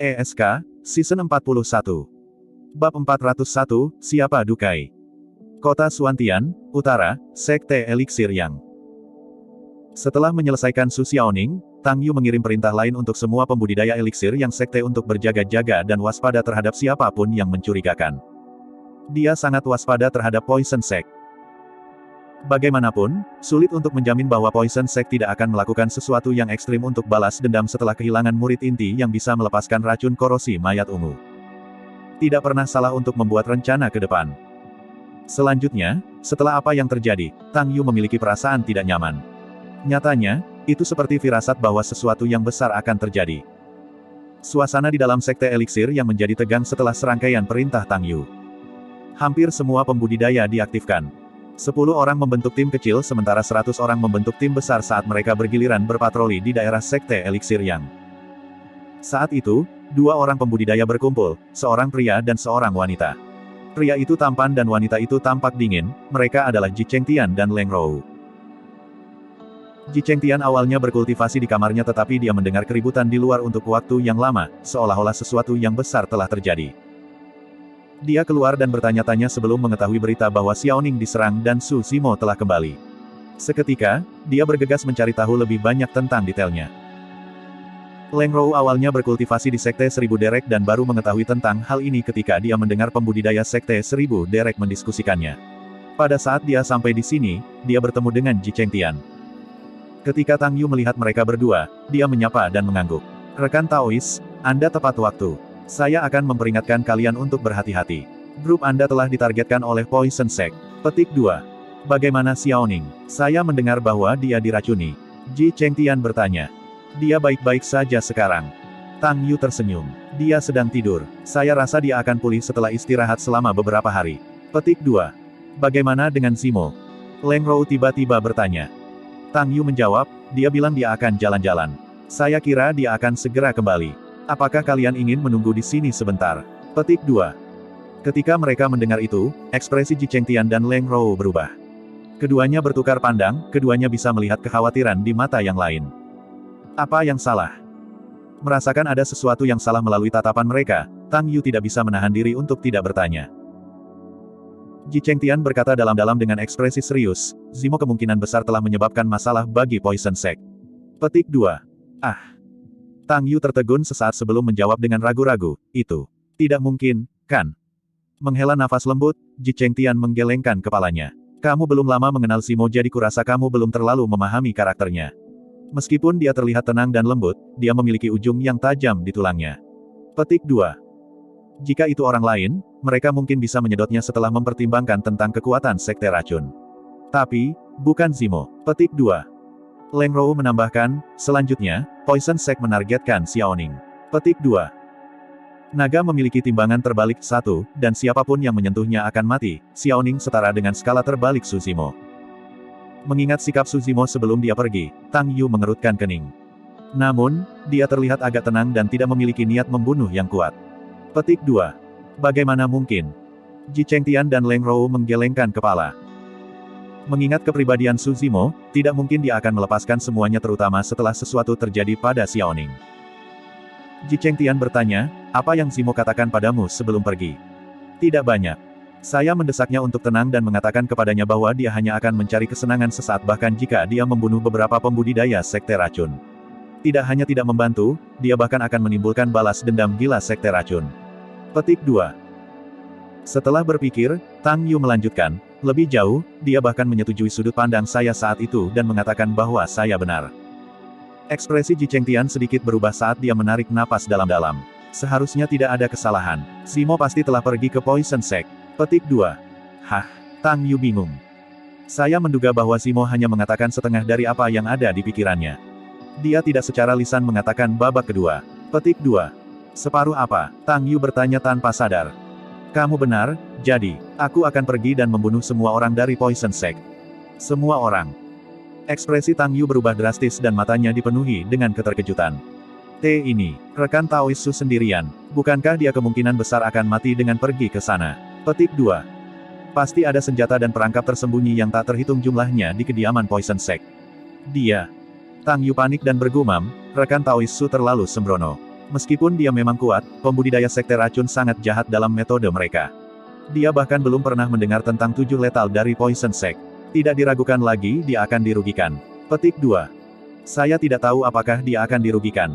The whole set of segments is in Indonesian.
ESK, Season 41. Bab 401, Siapa Dukai? Kota Suantian, Utara, Sekte Eliksir Yang. Setelah menyelesaikan Su Xiaoning, Tang Yu mengirim perintah lain untuk semua pembudidaya eliksir yang sekte untuk berjaga-jaga dan waspada terhadap siapapun yang mencurigakan. Dia sangat waspada terhadap Poison Sect. Bagaimanapun, sulit untuk menjamin bahwa Poison Sect tidak akan melakukan sesuatu yang ekstrim untuk balas dendam setelah kehilangan murid inti yang bisa melepaskan racun korosi mayat ungu. Tidak pernah salah untuk membuat rencana ke depan. Selanjutnya, setelah apa yang terjadi, Tang Yu memiliki perasaan tidak nyaman. Nyatanya, itu seperti firasat bahwa sesuatu yang besar akan terjadi. Suasana di dalam sekte eliksir yang menjadi tegang setelah serangkaian perintah Tang Yu. Hampir semua pembudidaya diaktifkan. 10 orang membentuk tim kecil sementara 100 orang membentuk tim besar saat mereka bergiliran berpatroli di daerah sekte eliksir Yang. Saat itu, 2 orang pembudidaya berkumpul, seorang pria dan seorang wanita. Pria itu tampan dan wanita itu tampak dingin, mereka adalah Ji Chengtian dan Leng Rou. Ji Chengtian awalnya berkultivasi di kamarnya tetapi dia mendengar keributan di luar untuk waktu yang lama, seolah-olah sesuatu yang besar telah terjadi. Dia keluar dan bertanya-tanya sebelum mengetahui berita bahwa Xiaoning diserang dan Su Zimo telah kembali. Seketika, dia bergegas mencari tahu lebih banyak tentang detailnya. Leng Rou awalnya berkultivasi di Sekte 1000 Derek dan baru mengetahui tentang hal ini ketika dia mendengar pembudidaya Sekte 1000 Derek mendiskusikannya. Pada saat dia sampai di sini, dia bertemu dengan Ji Chengtian. Ketika Tang Yu melihat mereka berdua, dia menyapa dan mengangguk. "Rekan Taois, Anda tepat waktu. Saya akan memperingatkan kalian untuk berhati-hati. Grup Anda telah ditargetkan oleh Poison Sect. Petik 2. Bagaimana Xiaoning? Saya mendengar bahwa dia diracuni." Ji Chengtian bertanya. "Dia baik-baik saja sekarang." Tang Yu tersenyum. "Dia sedang tidur. Saya rasa dia akan pulih setelah istirahat selama beberapa hari." Petik 2. Bagaimana dengan Zimo? Leng Rou tiba-tiba bertanya. Tang Yu menjawab, dia bilang dia akan jalan-jalan. Saya kira dia akan segera kembali. Apakah kalian ingin menunggu di sini sebentar? Petik 2. Ketika mereka mendengar itu, ekspresi Ji Chengtian dan Leng Rou berubah. Keduanya bertukar pandang, keduanya bisa melihat kekhawatiran di mata yang lain. Apa yang salah? Merasakan ada sesuatu yang salah melalui tatapan mereka, Tang Yu tidak bisa menahan diri untuk tidak bertanya. Ji Chengtian berkata dalam-dalam dengan ekspresi serius, Zimo kemungkinan besar telah menyebabkan masalah bagi Poison Sect. Petik 2. Ah. Tang Yu tertegun sesaat sebelum menjawab dengan ragu-ragu, itu tidak mungkin, kan? Menghela nafas lembut, Ji Chengtian menggelengkan kepalanya. Kamu belum lama mengenal Zimo jadi kurasa kamu belum terlalu memahami karakternya. Meskipun dia terlihat tenang dan lembut, dia memiliki ujung yang tajam di tulangnya. Petik 2. Jika itu orang lain, mereka mungkin bisa menyedotnya setelah mempertimbangkan tentang kekuatan sekte racun. Tapi, bukan Zimo. Petik 2. Leng Rou menambahkan, selanjutnya, Poison Sect menargetkan Xiaoning. Petik 2. Naga memiliki timbangan terbalik 1, dan siapapun yang menyentuhnya akan mati. Xiaoning setara dengan skala terbalik Su Zimo. Mengingat sikap Su Zimo sebelum dia pergi, Tang Yu mengerutkan kening. Namun, dia terlihat agak tenang dan tidak memiliki niat membunuh yang kuat. Petik 2. Bagaimana mungkin? Ji Chengtian dan Leng Rou menggelengkan kepala. Mengingat kepribadian Su Zimo, tidak mungkin dia akan melepaskan semuanya terutama setelah sesuatu terjadi pada Xiaoning. Ji Chengtian bertanya, apa yang Zimo katakan padamu sebelum pergi? Tidak banyak. Saya mendesaknya untuk tenang dan mengatakan kepadanya bahwa dia hanya akan mencari kesenangan sesaat bahkan jika dia membunuh beberapa pembudidaya sekte racun. Tidak hanya tidak membantu, dia bahkan akan menimbulkan balas dendam gila sekte racun. Petik 2. Setelah berpikir, Tang Yu melanjutkan, lebih jauh, dia bahkan menyetujui sudut pandang saya saat itu dan mengatakan bahwa saya benar. Ekspresi Ji Chengtian sedikit berubah saat dia menarik napas dalam-dalam. Seharusnya tidak ada kesalahan. Zimo pasti telah pergi ke Poison Sect. Petik 2. Hah? Tang Yu bingung. Saya menduga bahwa Zimo hanya mengatakan setengah dari apa yang ada di pikirannya. Dia tidak secara lisan mengatakan babak kedua. Petik 2. Separuh apa? Tang Yu bertanya tanpa sadar. Kamu benar, jadi, aku akan pergi dan membunuh semua orang dari Poison Sect. Semua orang. Ekspresi Tang Yu berubah drastis dan matanya dipenuhi dengan keterkejutan. Ini, rekan Taois Su sendirian, bukankah dia kemungkinan besar akan mati dengan pergi ke sana? Petik 2. Pasti ada senjata dan perangkap tersembunyi yang tak terhitung jumlahnya di kediaman Poison Sect. Dia. Tang Yu panik dan bergumam, rekan Taois Su terlalu sembrono. Meskipun dia memang kuat, pembudidaya sekte racun sangat jahat dalam metode mereka. Dia bahkan belum pernah mendengar tentang 7 letal dari Poison Sect. Tidak diragukan lagi dia akan dirugikan. Petik 2. Saya tidak tahu apakah dia akan dirugikan.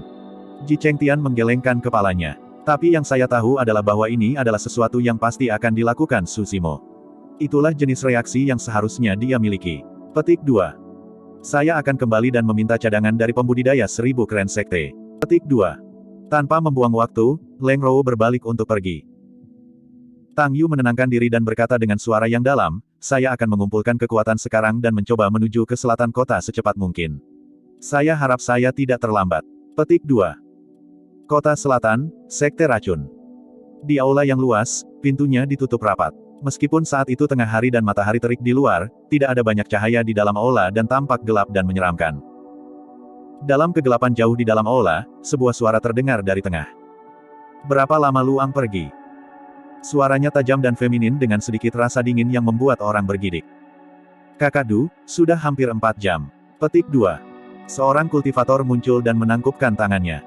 Ji Chengtian menggelengkan kepalanya. Tapi yang saya tahu adalah bahwa ini adalah sesuatu yang pasti akan dilakukan Su Zimo. Itulah jenis reaksi yang seharusnya dia miliki. Petik 2. Saya akan kembali dan meminta cadangan dari pembudidaya 1000 kren sekte. Petik 2. Tanpa membuang waktu, Leng Rou berbalik untuk pergi. Tang Yu menenangkan diri dan berkata dengan suara yang dalam, saya akan mengumpulkan kekuatan sekarang dan mencoba menuju ke selatan kota secepat mungkin. Saya harap saya tidak terlambat. Petik 2. Kota Selatan, Sekte Racun. Di aula yang luas, pintunya ditutup rapat. Meskipun saat itu tengah hari dan matahari terik di luar, tidak ada banyak cahaya di dalam aula dan tampak gelap dan menyeramkan. Dalam kegelapan jauh di dalam aula, sebuah suara terdengar dari tengah. Berapa lama Luang pergi? Suaranya tajam dan feminin dengan sedikit rasa dingin yang membuat orang bergidik. Kakadu, sudah hampir 4 jam. Petik 2. Seorang kultivator muncul dan menangkupkan tangannya.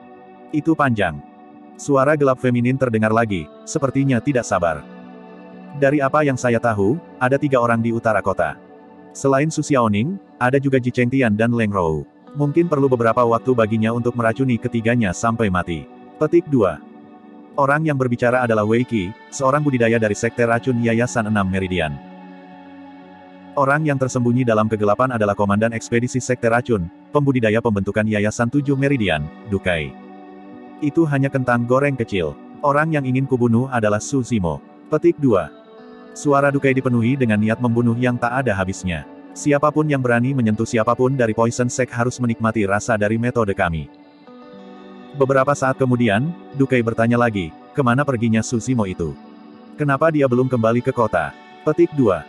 Itu panjang. Suara gelap feminin terdengar lagi, sepertinya tidak sabar. Dari apa yang saya tahu, ada 3 orang di utara kota. Selain Su Xiaoning, ada juga Ji Chengtian dan Leng Rou. Mungkin perlu beberapa waktu baginya untuk meracuni ketiganya sampai mati. Petik 2. Orang yang berbicara adalah Wei Qi, seorang budidaya dari Sekte Racun Yayasan 6 Meridian. Orang yang tersembunyi dalam kegelapan adalah Komandan Ekspedisi Sekte Racun, pembudidaya pembentukan Yayasan 7 Meridian, Dukai. Itu hanya kentang goreng kecil. Orang yang ingin kubunuh adalah Su Zimo. Petik 2. Suara Dukai dipenuhi dengan niat membunuh yang tak ada habisnya. Siapapun yang berani menyentuh siapapun dari Poison Sect harus menikmati rasa dari metode kami. Beberapa saat kemudian, Dukai bertanya lagi, kemana perginya Su Zimo itu? Kenapa dia belum kembali ke kota? Petik 2.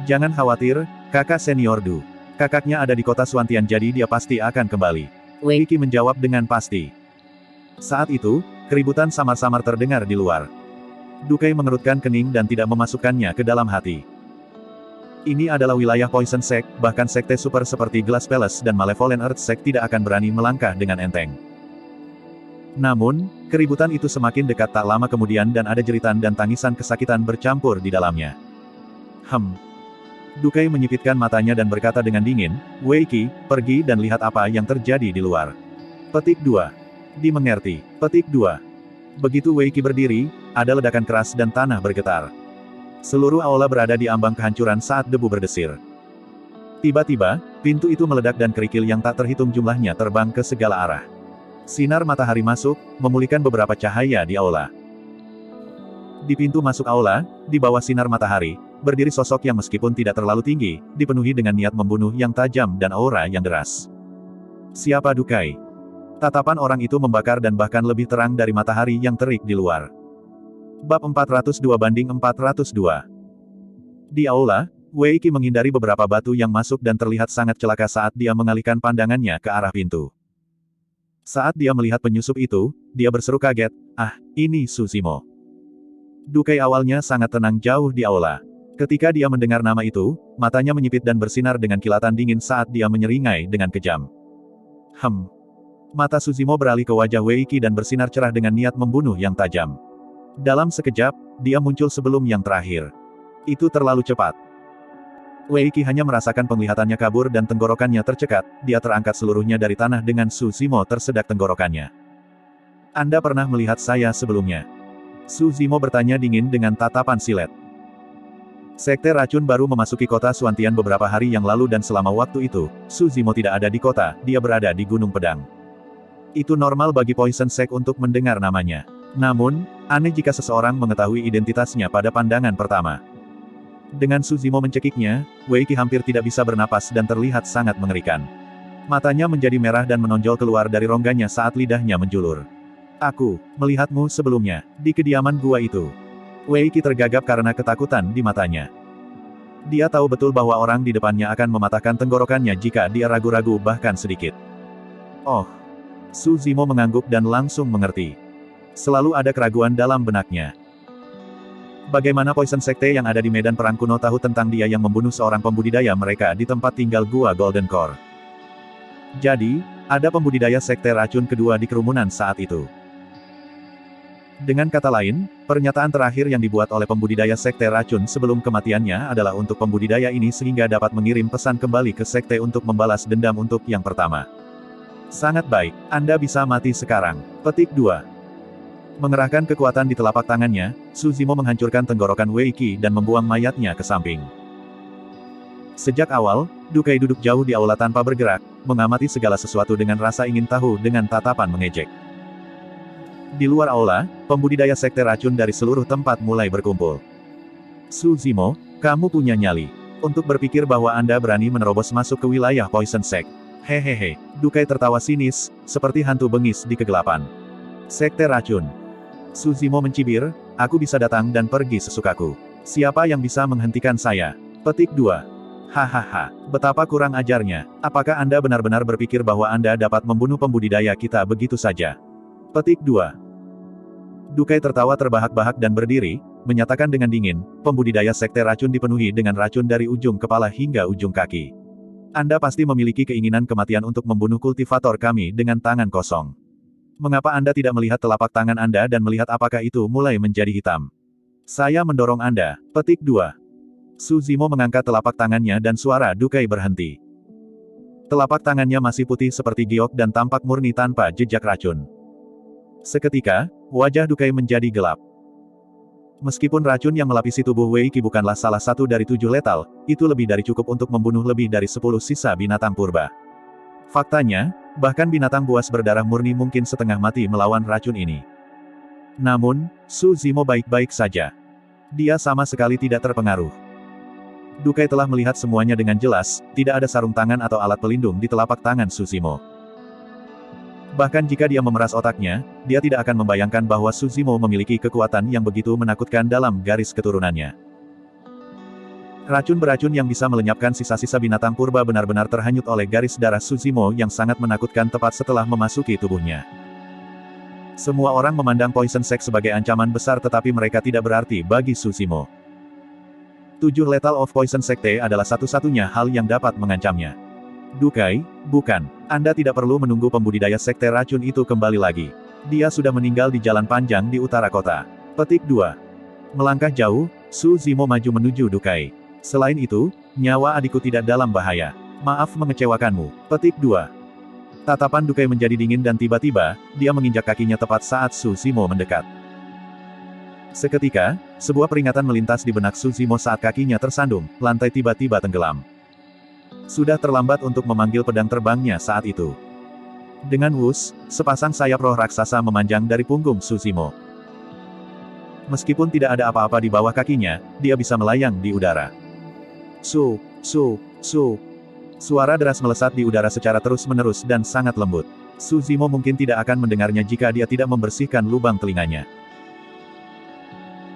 Jangan khawatir, kakak senior Du. Kakaknya ada di kota Suantian jadi dia pasti akan kembali. Wei Qi menjawab dengan pasti. Saat itu, keributan samar-samar terdengar di luar. Dukai mengerutkan kening dan tidak memasukkannya ke dalam hati. Ini adalah wilayah Poison Sect, bahkan sekte super seperti Glass Palace dan Malevolent Earth Sect tidak akan berani melangkah dengan enteng. Namun, keributan itu semakin dekat tak lama kemudian dan ada jeritan dan tangisan kesakitan bercampur di dalamnya. Dukai menyipitkan matanya dan berkata dengan dingin, Wei Qi, pergi dan lihat apa yang terjadi di luar. Petik 2. Dimengerti. Petik 2. Begitu Wei Qi berdiri, ada ledakan keras dan tanah bergetar. Seluruh aula berada di ambang kehancuran saat debu berdesir. Tiba-tiba, pintu itu meledak dan kerikil yang tak terhitung jumlahnya terbang ke segala arah. Sinar matahari masuk, memulihkan beberapa cahaya di aula. Di pintu masuk aula, di bawah sinar matahari, berdiri sosok yang meskipun tidak terlalu tinggi, dipenuhi dengan niat membunuh yang tajam dan aura yang deras. Siapa Dukai? Tatapan orang itu membakar dan bahkan lebih terang dari matahari yang terik di luar. Bab 402/402. Di aula, Wei Qi menghindari beberapa batu yang masuk dan terlihat sangat celaka saat dia mengalihkan pandangannya ke arah pintu. Saat dia melihat penyusup itu, dia berseru kaget, ini Su Zimo. Dukai awalnya sangat tenang jauh di aula. Ketika dia mendengar nama itu, matanya menyipit dan bersinar dengan kilatan dingin saat dia menyeringai dengan kejam. Mata Su Zimo beralih ke wajah Wei Qi dan bersinar cerah dengan niat membunuh yang tajam. Dalam sekejap, dia muncul sebelum yang terakhir. Itu terlalu cepat. Wei Qi hanya merasakan penglihatannya kabur dan tenggorokannya tercekat, dia terangkat seluruhnya dari tanah dengan Su Zimo tersedak tenggorokannya. Anda pernah melihat saya sebelumnya? Su Zimo bertanya dingin dengan tatapan silet. Sekte Racun baru memasuki kota Suantian beberapa hari yang lalu dan selama waktu itu, Su Zimo tidak ada di kota, dia berada di Gunung Pedang. Itu normal bagi Poison Sect untuk mendengar namanya. Namun, aneh jika seseorang mengetahui identitasnya pada pandangan pertama. Dengan Su Zimo mencekiknya, Wei Qi hampir tidak bisa bernapas dan terlihat sangat mengerikan. Matanya menjadi merah dan menonjol keluar dari rongganya saat lidahnya menjulur. Aku melihatmu sebelumnya, di kediaman gua itu. Wei Qi tergagap karena ketakutan di matanya. Dia tahu betul bahwa orang di depannya akan mematahkan tenggorokannya jika dia ragu-ragu bahkan sedikit. Oh. Su Zimo mengangguk dan langsung mengerti. Selalu ada keraguan dalam benaknya. Bagaimana Poison Sekte yang ada di medan perang kuno tahu tentang dia yang membunuh seorang pembudidaya mereka di tempat tinggal gua Golden Core? Jadi, ada pembudidaya Sekte Racun kedua di kerumunan saat itu. Dengan kata lain, pernyataan terakhir yang dibuat oleh pembudidaya sekte racun sebelum kematiannya adalah untuk pembudidaya ini sehingga dapat mengirim pesan kembali ke sekte untuk membalas dendam untuk yang pertama. Sangat baik, Anda bisa mati sekarang. Petik 2. Mengerahkan kekuatan di telapak tangannya, Suzimo menghancurkan tenggorokan Wei Qi dan membuang mayatnya ke samping. Sejak awal, Dukai duduk jauh di aula tanpa bergerak, mengamati segala sesuatu dengan rasa ingin tahu dengan tatapan mengejek. Di luar aula, pembudidaya sekte racun dari seluruh tempat mulai berkumpul. Suzimo, kamu punya nyali untuk berpikir bahwa Anda berani menerobos masuk ke wilayah Poison Sect. Hehehe, Dukai tertawa sinis, seperti hantu bengis di kegelapan. Sekte racun. Suzimo mencibir, aku bisa datang dan pergi sesukaku. Siapa yang bisa menghentikan saya? Petik 2. Hahaha, betapa kurang ajarnya. Apakah Anda benar-benar berpikir bahwa Anda dapat membunuh pembudidaya kita begitu saja? Petik 2. Dukai tertawa terbahak-bahak dan berdiri, menyatakan dengan dingin, pembudidaya sekte racun dipenuhi dengan racun dari ujung kepala hingga ujung kaki. Anda pasti memiliki keinginan kematian untuk membunuh kultivator kami dengan tangan kosong. Mengapa Anda tidak melihat telapak tangan Anda dan melihat apakah itu mulai menjadi hitam? Saya mendorong Anda. Petik 2. Suzimo mengangkat telapak tangannya dan suara Dukai berhenti. Telapak tangannya masih putih seperti giok dan tampak murni tanpa jejak racun. Seketika, wajah Dukai menjadi gelap. Meskipun racun yang melapisi tubuh Wei Qi bukanlah salah satu dari 7 letal, itu lebih dari cukup untuk membunuh lebih dari 10 sisa binatang purba. Faktanya, bahkan binatang buas berdarah murni mungkin setengah mati melawan racun ini. Namun, Suzimo baik-baik saja. Dia sama sekali tidak terpengaruh. Dukai telah melihat semuanya dengan jelas, tidak ada sarung tangan atau alat pelindung di telapak tangan Suzimo. Bahkan jika dia memeras otaknya, dia tidak akan membayangkan bahwa Suzimo memiliki kekuatan yang begitu menakutkan dalam garis keturunannya. Racun beracun yang bisa melenyapkan sisa-sisa binatang purba benar-benar terhanyut oleh garis darah Suzimo yang sangat menakutkan tepat setelah memasuki tubuhnya. Semua orang memandang Poison Sect sebagai ancaman besar tetapi mereka tidak berarti bagi Suzimo. 7 Lethal of Poison Secte adalah satu-satunya hal yang dapat mengancamnya. Dukai, bukan. Anda tidak perlu menunggu pembudidaya sekte racun itu kembali lagi. Dia sudah meninggal di jalan panjang di utara kota. Petik 2. Melangkah jauh, Suzimo maju menuju Dukai. Selain itu, nyawa adikku tidak dalam bahaya. Maaf mengecewakanmu. Petik 2. Tatapan Dukai menjadi dingin dan tiba-tiba, dia menginjak kakinya tepat saat Suzimo mendekat. Seketika, sebuah peringatan melintas di benak Suzimo saat kakinya tersandung, lantai tiba-tiba tenggelam. Sudah terlambat untuk memanggil pedang terbangnya saat itu. Dengan wush, sepasang sayap roh raksasa memanjang dari punggung Suzimo. Meskipun tidak ada apa-apa di bawah kakinya, dia bisa melayang di udara. Su. Suara deras melesat di udara secara terus-menerus dan sangat lembut. Suzimo mungkin tidak akan mendengarnya jika dia tidak membersihkan lubang telinganya.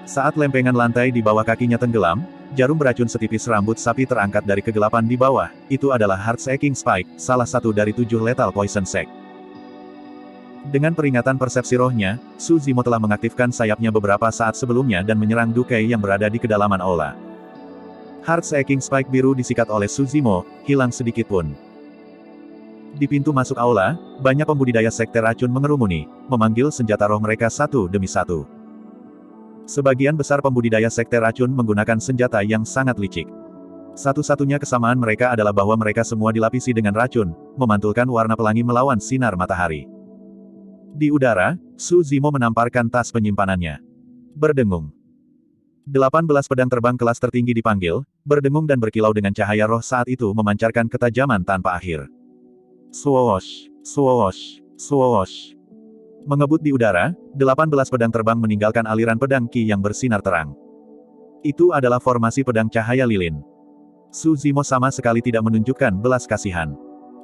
Saat lempengan lantai di bawah kakinya tenggelam, jarum beracun setipis rambut sapi terangkat dari kegelapan di bawah. Itu adalah Heart-Shaking Spike, salah satu dari 7 Lethal Poison Sect. Dengan peringatan persepsi rohnya, Suzimo telah mengaktifkan sayapnya beberapa saat sebelumnya dan menyerang Dukai yang berada di kedalaman aula. Heart-Shaking Spike biru disikat oleh Suzimo, hilang sedikit pun. Di pintu masuk aula, banyak pembudidaya sekte racun mengerumuni, memanggil senjata roh mereka satu demi satu. Sebagian besar pembudidaya sekte racun menggunakan senjata yang sangat licik. Satu-satunya kesamaan mereka adalah bahwa mereka semua dilapisi dengan racun, memantulkan warna pelangi melawan sinar matahari. Di udara, Suzimo menamparkan tas penyimpanannya. Berdengung. 18 pedang terbang kelas tertinggi dipanggil, berdengung dan berkilau dengan cahaya roh saat itu memancarkan ketajaman tanpa akhir. Swoosh, swoosh, swoosh. Mengebut di udara, 18 pedang terbang meninggalkan aliran pedang Qi yang bersinar terang. Itu adalah formasi pedang cahaya lilin. Suzimo sama sekali tidak menunjukkan belas kasihan.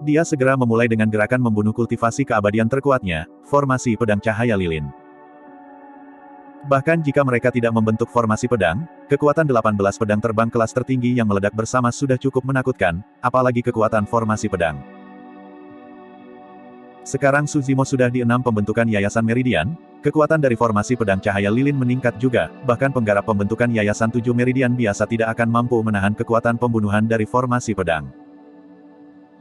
Dia segera memulai dengan gerakan membunuh kultivasi keabadian terkuatnya, formasi pedang cahaya lilin. Bahkan jika mereka tidak membentuk formasi pedang, kekuatan 18 pedang terbang kelas tertinggi yang meledak bersama sudah cukup menakutkan, apalagi kekuatan formasi pedang. Sekarang Suzimo sudah di 6 pembentukan Yayasan Meridian, kekuatan dari formasi pedang cahaya lilin meningkat juga, bahkan penggarap pembentukan Yayasan 7 Meridian biasa tidak akan mampu menahan kekuatan pembunuhan dari formasi pedang.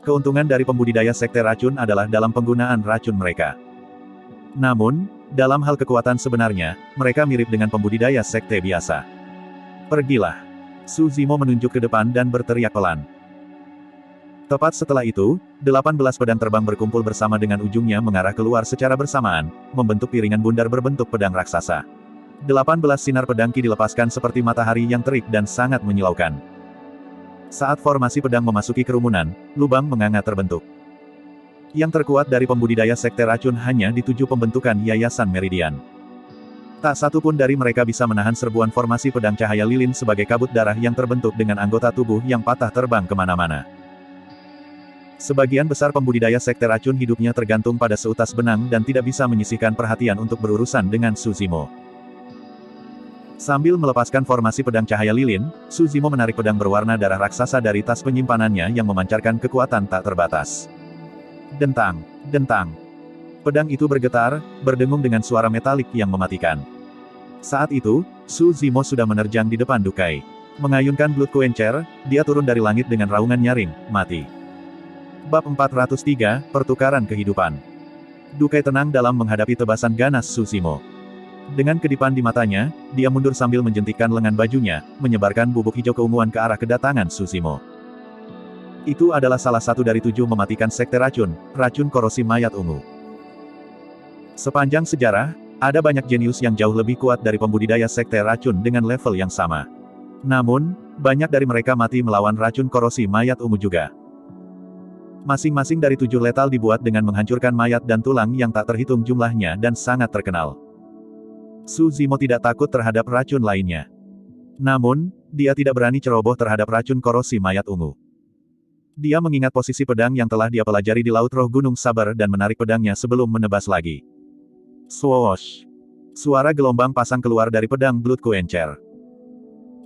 Keuntungan dari pembudidaya sekte racun adalah dalam penggunaan racun mereka. Namun, Dalam hal kekuatan sebenarnya, mereka mirip dengan pembudidaya sekte biasa. Pergilah. Su Zimo menunjuk ke depan dan berteriak pelan. Tepat setelah itu, 18 pedang terbang berkumpul bersama dengan ujungnya mengarah keluar secara bersamaan, membentuk piringan bundar berbentuk pedang raksasa. 18 sinar pedang Ki dilepaskan seperti matahari yang terik dan sangat menyilaukan. Saat formasi pedang memasuki kerumunan, lubang menganga terbentuk. Yang terkuat dari pembudidaya sekte racun hanya di 7 pembentukan Yayasan Meridian. Tak satu pun dari mereka bisa menahan serbuan formasi pedang cahaya lilin sebagai kabut darah yang terbentuk dengan anggota tubuh yang patah terbang kemana-mana. Sebagian besar pembudidaya sekte racun hidupnya tergantung pada seutas benang dan tidak bisa menyisihkan perhatian untuk berurusan dengan Su Zimo. Sambil melepaskan formasi pedang cahaya lilin, Su Zimo menarik pedang berwarna darah raksasa dari tas penyimpanannya yang memancarkan kekuatan tak terbatas. Dentang, dentang. Pedang itu bergetar, berdengung dengan suara metalik yang mematikan. Saat itu, Su Zimo sudah menerjang di depan Dukai. Mengayunkan Blood Quencher, dia turun dari langit dengan raungan nyaring, mati. Bab 403, Pertukaran Kehidupan. Dukai tenang dalam menghadapi tebasan ganas Su Zimo. Dengan kedipan di matanya, dia mundur sambil menjentikkan lengan bajunya, menyebarkan bubuk hijau keunguan ke arah kedatangan Su Zimo. Itu adalah salah satu dari 7 mematikan sekte racun, racun korosi mayat ungu. Sepanjang sejarah, ada banyak jenius yang jauh lebih kuat dari pembudidaya sekte racun dengan level yang sama. Namun, banyak dari mereka mati melawan racun korosi mayat ungu juga. Masing-masing dari 7 letal dibuat dengan menghancurkan mayat dan tulang yang tak terhitung jumlahnya dan sangat terkenal. Su Zimo tidak takut terhadap racun lainnya. Namun, dia tidak berani ceroboh terhadap racun korosi mayat ungu. Dia mengingat posisi pedang yang telah dia pelajari di Laut Roh Gunung Sabar dan menarik pedangnya sebelum menebas lagi. Swoosh! Suara gelombang pasang keluar dari pedang Blood Quencher.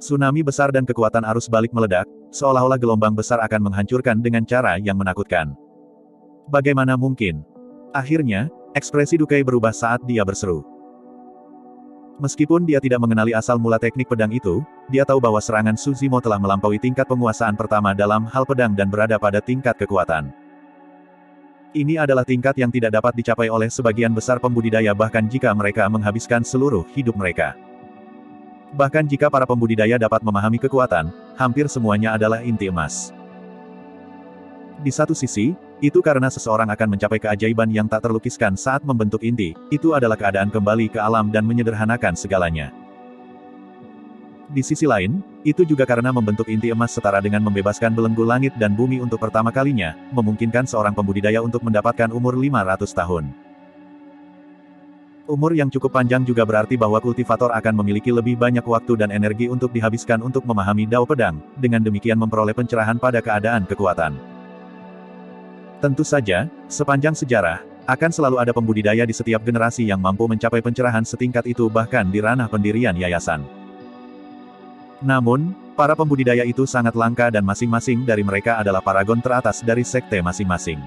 Tsunami besar dan kekuatan arus balik meledak, seolah-olah gelombang besar akan menghancurkan dengan cara yang menakutkan. Bagaimana mungkin? Akhirnya, ekspresi Dukai berubah saat dia berseru. Meskipun dia tidak mengenali asal mula teknik pedang itu, dia tahu bahwa serangan Su Zimo telah melampaui tingkat penguasaan pertama dalam hal pedang dan berada pada tingkat kekuatan. Ini adalah tingkat yang tidak dapat dicapai oleh sebagian besar pembudidaya bahkan jika mereka menghabiskan seluruh hidup mereka. Bahkan jika para pembudidaya dapat memahami kekuatan, hampir semuanya adalah inti emas. Di satu sisi, itu karena seseorang akan mencapai keajaiban yang tak terlukiskan saat membentuk inti, itu adalah keadaan kembali ke alam dan menyederhanakan segalanya. Di sisi lain, itu juga karena membentuk inti emas setara dengan membebaskan belenggu langit dan bumi untuk pertama kalinya, memungkinkan seorang pembudidaya untuk mendapatkan umur 500 tahun. Umur yang cukup panjang juga berarti bahwa kultivator akan memiliki lebih banyak waktu dan energi untuk dihabiskan untuk memahami dao pedang, dengan demikian memperoleh pencerahan pada keadaan kekuatan. Tentu saja, sepanjang sejarah, akan selalu ada pembudidaya di setiap generasi yang mampu mencapai pencerahan setingkat itu bahkan di ranah pendirian yayasan. Namun, para pembudidaya itu sangat langka dan masing-masing dari mereka adalah paragon teratas dari sekte masing-masing.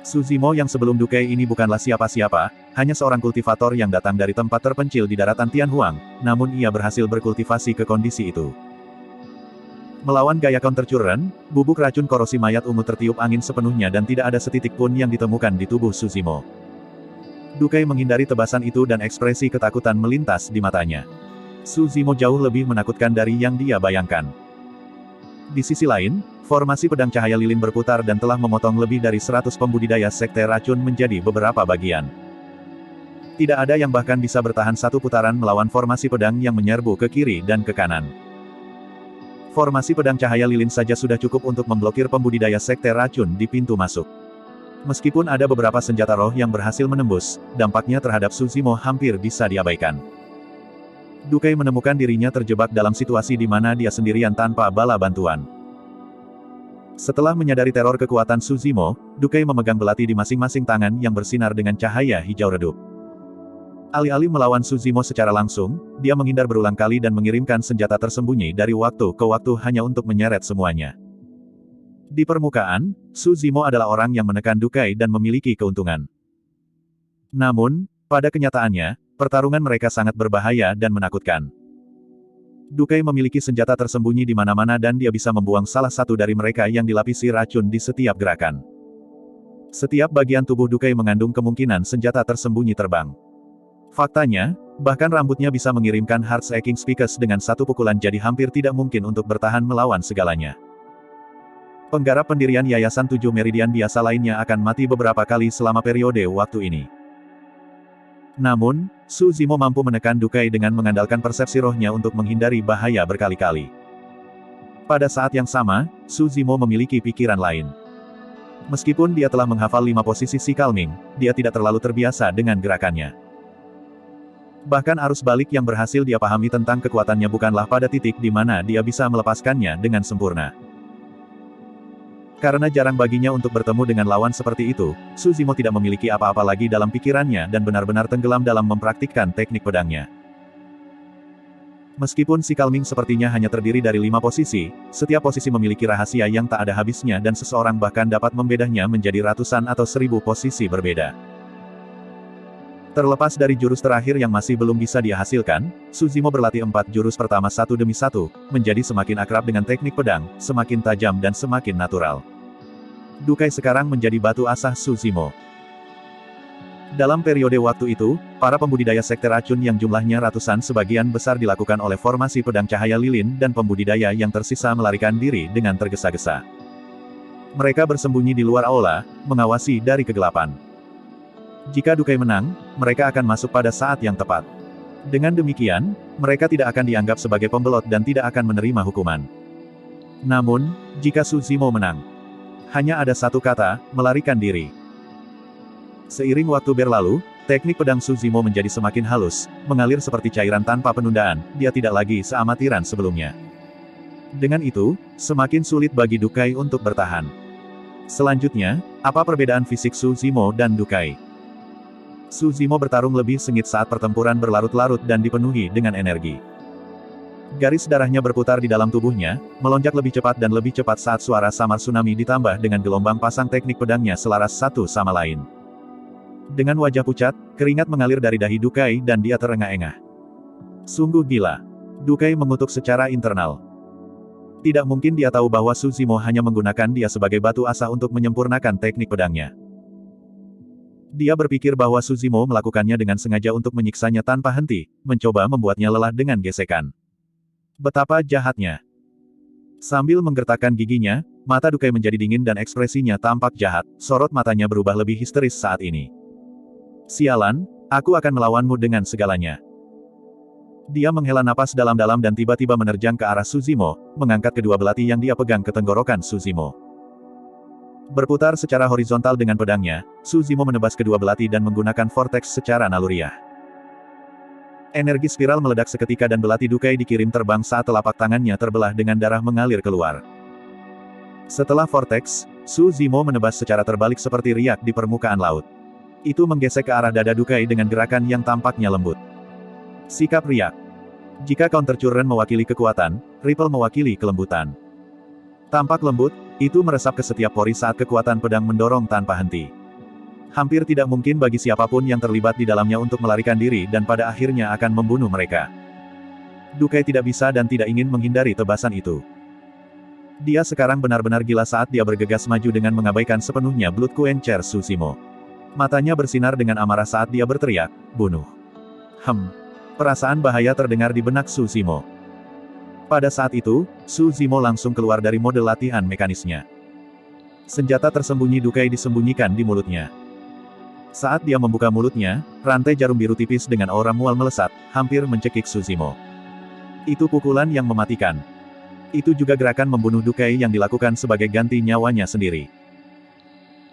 Su Zimo yang sebelum Dukai ini bukanlah siapa-siapa, hanya seorang kultivator yang datang dari tempat terpencil di daratan Tianhuang, namun ia berhasil berkultivasi ke kondisi itu. Melawan gaya counter current, bubuk racun korosi mayat ungu tertiup angin sepenuhnya dan tidak ada setitik pun yang ditemukan di tubuh Su Zimo. Dukai menghindari tebasan itu dan ekspresi ketakutan melintas di matanya. Su Zimo jauh lebih menakutkan dari yang dia bayangkan. Di sisi lain, formasi pedang cahaya lilin berputar dan telah memotong lebih dari 100 pembudidaya sekte racun menjadi beberapa bagian. Tidak ada yang bahkan bisa bertahan satu putaran melawan formasi pedang yang menyerbu ke kiri dan ke kanan. Formasi pedang cahaya lilin saja sudah cukup untuk memblokir pembudidaya sekte racun di pintu masuk. Meskipun ada beberapa senjata roh yang berhasil menembus, dampaknya terhadap Su Zimo hampir bisa diabaikan. Dukai menemukan dirinya terjebak dalam situasi di mana dia sendirian tanpa bala bantuan. Setelah menyadari teror kekuatan Su Zimo, Dukai memegang belati di masing-masing tangan yang bersinar dengan cahaya hijau redup. Alih-alih melawan Su Zimo secara langsung, dia menghindar berulang kali dan mengirimkan senjata tersembunyi dari waktu ke waktu hanya untuk menyeret semuanya. Di permukaan, Su Zimo adalah orang yang menekan Dukai dan memiliki keuntungan. Namun, pada kenyataannya, pertarungan mereka sangat berbahaya dan menakutkan. Dukai memiliki senjata tersembunyi di mana-mana dan dia bisa membuang salah satu dari mereka yang dilapisi racun di setiap gerakan. Setiap bagian tubuh Dukai mengandung kemungkinan senjata tersembunyi terbang. Faktanya, bahkan rambutnya bisa mengirimkan heart-shaking speakers dengan satu pukulan, jadi hampir tidak mungkin untuk bertahan melawan segalanya. Penggarap pendirian Yayasan 7 Meridian biasa lainnya akan mati beberapa kali selama periode waktu ini. Namun, Su Zimo mampu menekan Dukai dengan mengandalkan persepsi rohnya untuk menghindari bahaya berkali-kali. Pada saat yang sama, Su Zimo memiliki pikiran lain. Meskipun dia telah menghafal 5 posisi Si Calming, dia tidak terlalu terbiasa dengan gerakannya. Bahkan arus balik yang berhasil dia pahami tentang kekuatannya bukanlah pada titik di mana dia bisa melepaskannya dengan sempurna. Karena jarang baginya untuk bertemu dengan lawan seperti itu, Su Zimo tidak memiliki apa-apa lagi dalam pikirannya dan benar-benar tenggelam dalam mempraktikkan teknik pedangnya. Meskipun Si Calming sepertinya hanya terdiri dari 5 posisi, setiap posisi memiliki rahasia yang tak ada habisnya dan seseorang bahkan dapat membedahnya menjadi ratusan atau 1000 posisi berbeda. Terlepas dari jurus terakhir yang masih belum bisa dia hasilkan, Su Zimo berlatih 4 jurus pertama satu demi satu, menjadi semakin akrab dengan teknik pedang, semakin tajam dan semakin natural. Dukai sekarang menjadi batu asah Su Zimo. Dalam periode waktu itu, para pembudidaya sekte racun yang jumlahnya ratusan sebagian besar dilakukan oleh formasi pedang cahaya lilin dan pembudidaya yang tersisa melarikan diri dengan tergesa-gesa. Mereka bersembunyi di luar aula, mengawasi dari kegelapan. Jika Dukai menang, mereka akan masuk pada saat yang tepat. Dengan demikian, mereka tidak akan dianggap sebagai pembelot dan tidak akan menerima hukuman. Namun, jika Su Zimo menang, hanya ada satu kata, melarikan diri. Seiring waktu berlalu, teknik pedang Su Zimo menjadi semakin halus, mengalir seperti cairan tanpa penundaan, dia tidak lagi seamatiran sebelumnya. Dengan itu, semakin sulit bagi Dukai untuk bertahan. Selanjutnya, apa perbedaan fisik Su Zimo dan Dukai? Su Zimo bertarung lebih sengit saat pertempuran berlarut-larut dan dipenuhi dengan energi. Garis darahnya berputar di dalam tubuhnya, melonjak lebih cepat dan lebih cepat saat suara samar tsunami ditambah dengan gelombang pasang teknik pedangnya selaras satu sama lain. Dengan wajah pucat, keringat mengalir dari dahi Dukai dan dia terengah-engah. Sungguh gila. Dukai mengutuk secara internal. Tidak mungkin dia tahu bahwa Su Zimo hanya menggunakan dia sebagai batu asah untuk menyempurnakan teknik pedangnya. Dia berpikir bahwa Su Zimo melakukannya dengan sengaja untuk menyiksanya tanpa henti, mencoba membuatnya lelah dengan gesekan. Betapa jahatnya. Sambil menggertakkan giginya, mata Dukai menjadi dingin dan ekspresinya tampak jahat, sorot matanya berubah lebih histeris saat ini. Sialan, aku akan melawanmu dengan segalanya. Dia menghela napas dalam-dalam dan tiba-tiba menerjang ke arah Su Zimo, mengangkat kedua belati yang dia pegang ke tenggorokan Su Zimo. Berputar secara horizontal dengan pedangnya, Su Zimo menebas kedua belati dan menggunakan vortex secara naluriah. Energi spiral meledak seketika dan belati Dukai dikirim terbang saat telapak tangannya terbelah dengan darah mengalir keluar. Setelah vortex, Su Zimo menebas secara terbalik seperti riak di permukaan laut. Itu menggesek ke arah dada Dukai dengan gerakan yang tampaknya lembut. Sikap riak. Jika counter current mewakili kekuatan, ripple mewakili kelembutan. Tampak lembut, itu meresap ke setiap pori saat kekuatan pedang mendorong tanpa henti. Hampir tidak mungkin bagi siapapun yang terlibat di dalamnya untuk melarikan diri dan pada akhirnya akan membunuh mereka. Dukai tidak bisa dan tidak ingin menghindari tebasan itu. Dia sekarang benar-benar gila saat dia bergegas maju dengan mengabaikan sepenuhnya Blood Quencher Su Zimo. Matanya bersinar dengan amarah saat dia berteriak, bunuh. Perasaan bahaya terdengar di benak Su Zimo. Pada saat itu, Su Zimo langsung keluar dari mode latihan mekanisnya. Senjata tersembunyi Dukai disembunyikan di mulutnya. Saat dia membuka mulutnya, rantai jarum biru tipis dengan aura mual melesat, hampir mencekik Su Zimo. Itu pukulan yang mematikan. Itu juga gerakan membunuh Dukai yang dilakukan sebagai ganti nyawanya sendiri.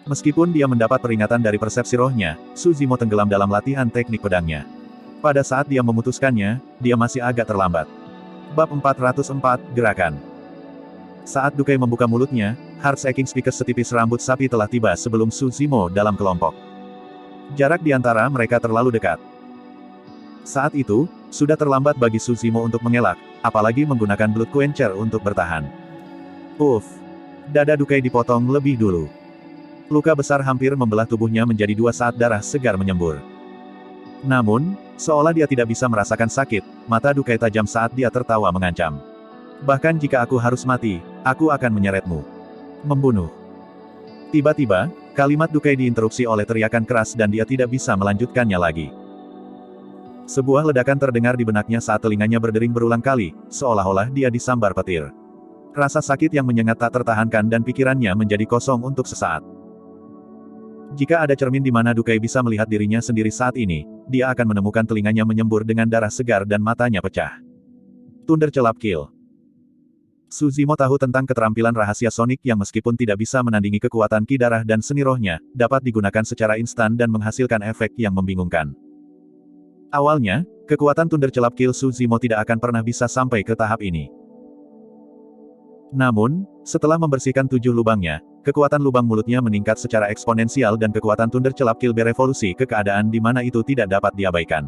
Meskipun dia mendapat peringatan dari persepsi rohnya, Su Zimo tenggelam dalam latihan teknik pedangnya. Pada saat dia memutuskannya, dia masih agak terlambat. Bab 404, Gerakan. Saat Dukai membuka mulutnya, heart-shaking speakers setipis rambut sapi telah tiba sebelum Su Zimo dalam kelompok. Jarak di antara mereka terlalu dekat. Saat itu, sudah terlambat bagi Su Zimo untuk mengelak, apalagi menggunakan Blood Quencher untuk bertahan. Dada Dukai dipotong lebih dulu. Luka besar hampir membelah tubuhnya menjadi 2 saat darah segar menyembur. Namun, seolah dia tidak bisa merasakan sakit, mata Dukai tajam saat dia tertawa mengancam. Bahkan jika aku harus mati, aku akan menyeretmu. Membunuh. Tiba-tiba, Kalimat Dukai diinterupsi oleh teriakan keras dan dia tidak bisa melanjutkannya lagi. Sebuah ledakan terdengar di benaknya saat telinganya berdering berulang kali, seolah-olah dia disambar petir. Rasa sakit yang menyengat tak tertahankan dan pikirannya menjadi kosong untuk sesaat. Jika ada cermin di mana Dukai bisa melihat dirinya sendiri saat ini, dia akan menemukan telinganya menyembur dengan darah segar dan matanya pecah. Thunder Celap Kill. Suzimo tahu tentang keterampilan rahasia Sonic yang meskipun tidak bisa menandingi kekuatan ki darah dan seni rohnya, dapat digunakan secara instan dan menghasilkan efek yang membingungkan. Awalnya, kekuatan Thunder Celap Kill Suzimo tidak akan pernah bisa sampai ke tahap ini. Namun, setelah membersihkan 7 lubangnya, kekuatan lubang mulutnya meningkat secara eksponensial dan kekuatan Thunder Celap Kill berevolusi ke keadaan di mana itu tidak dapat diabaikan.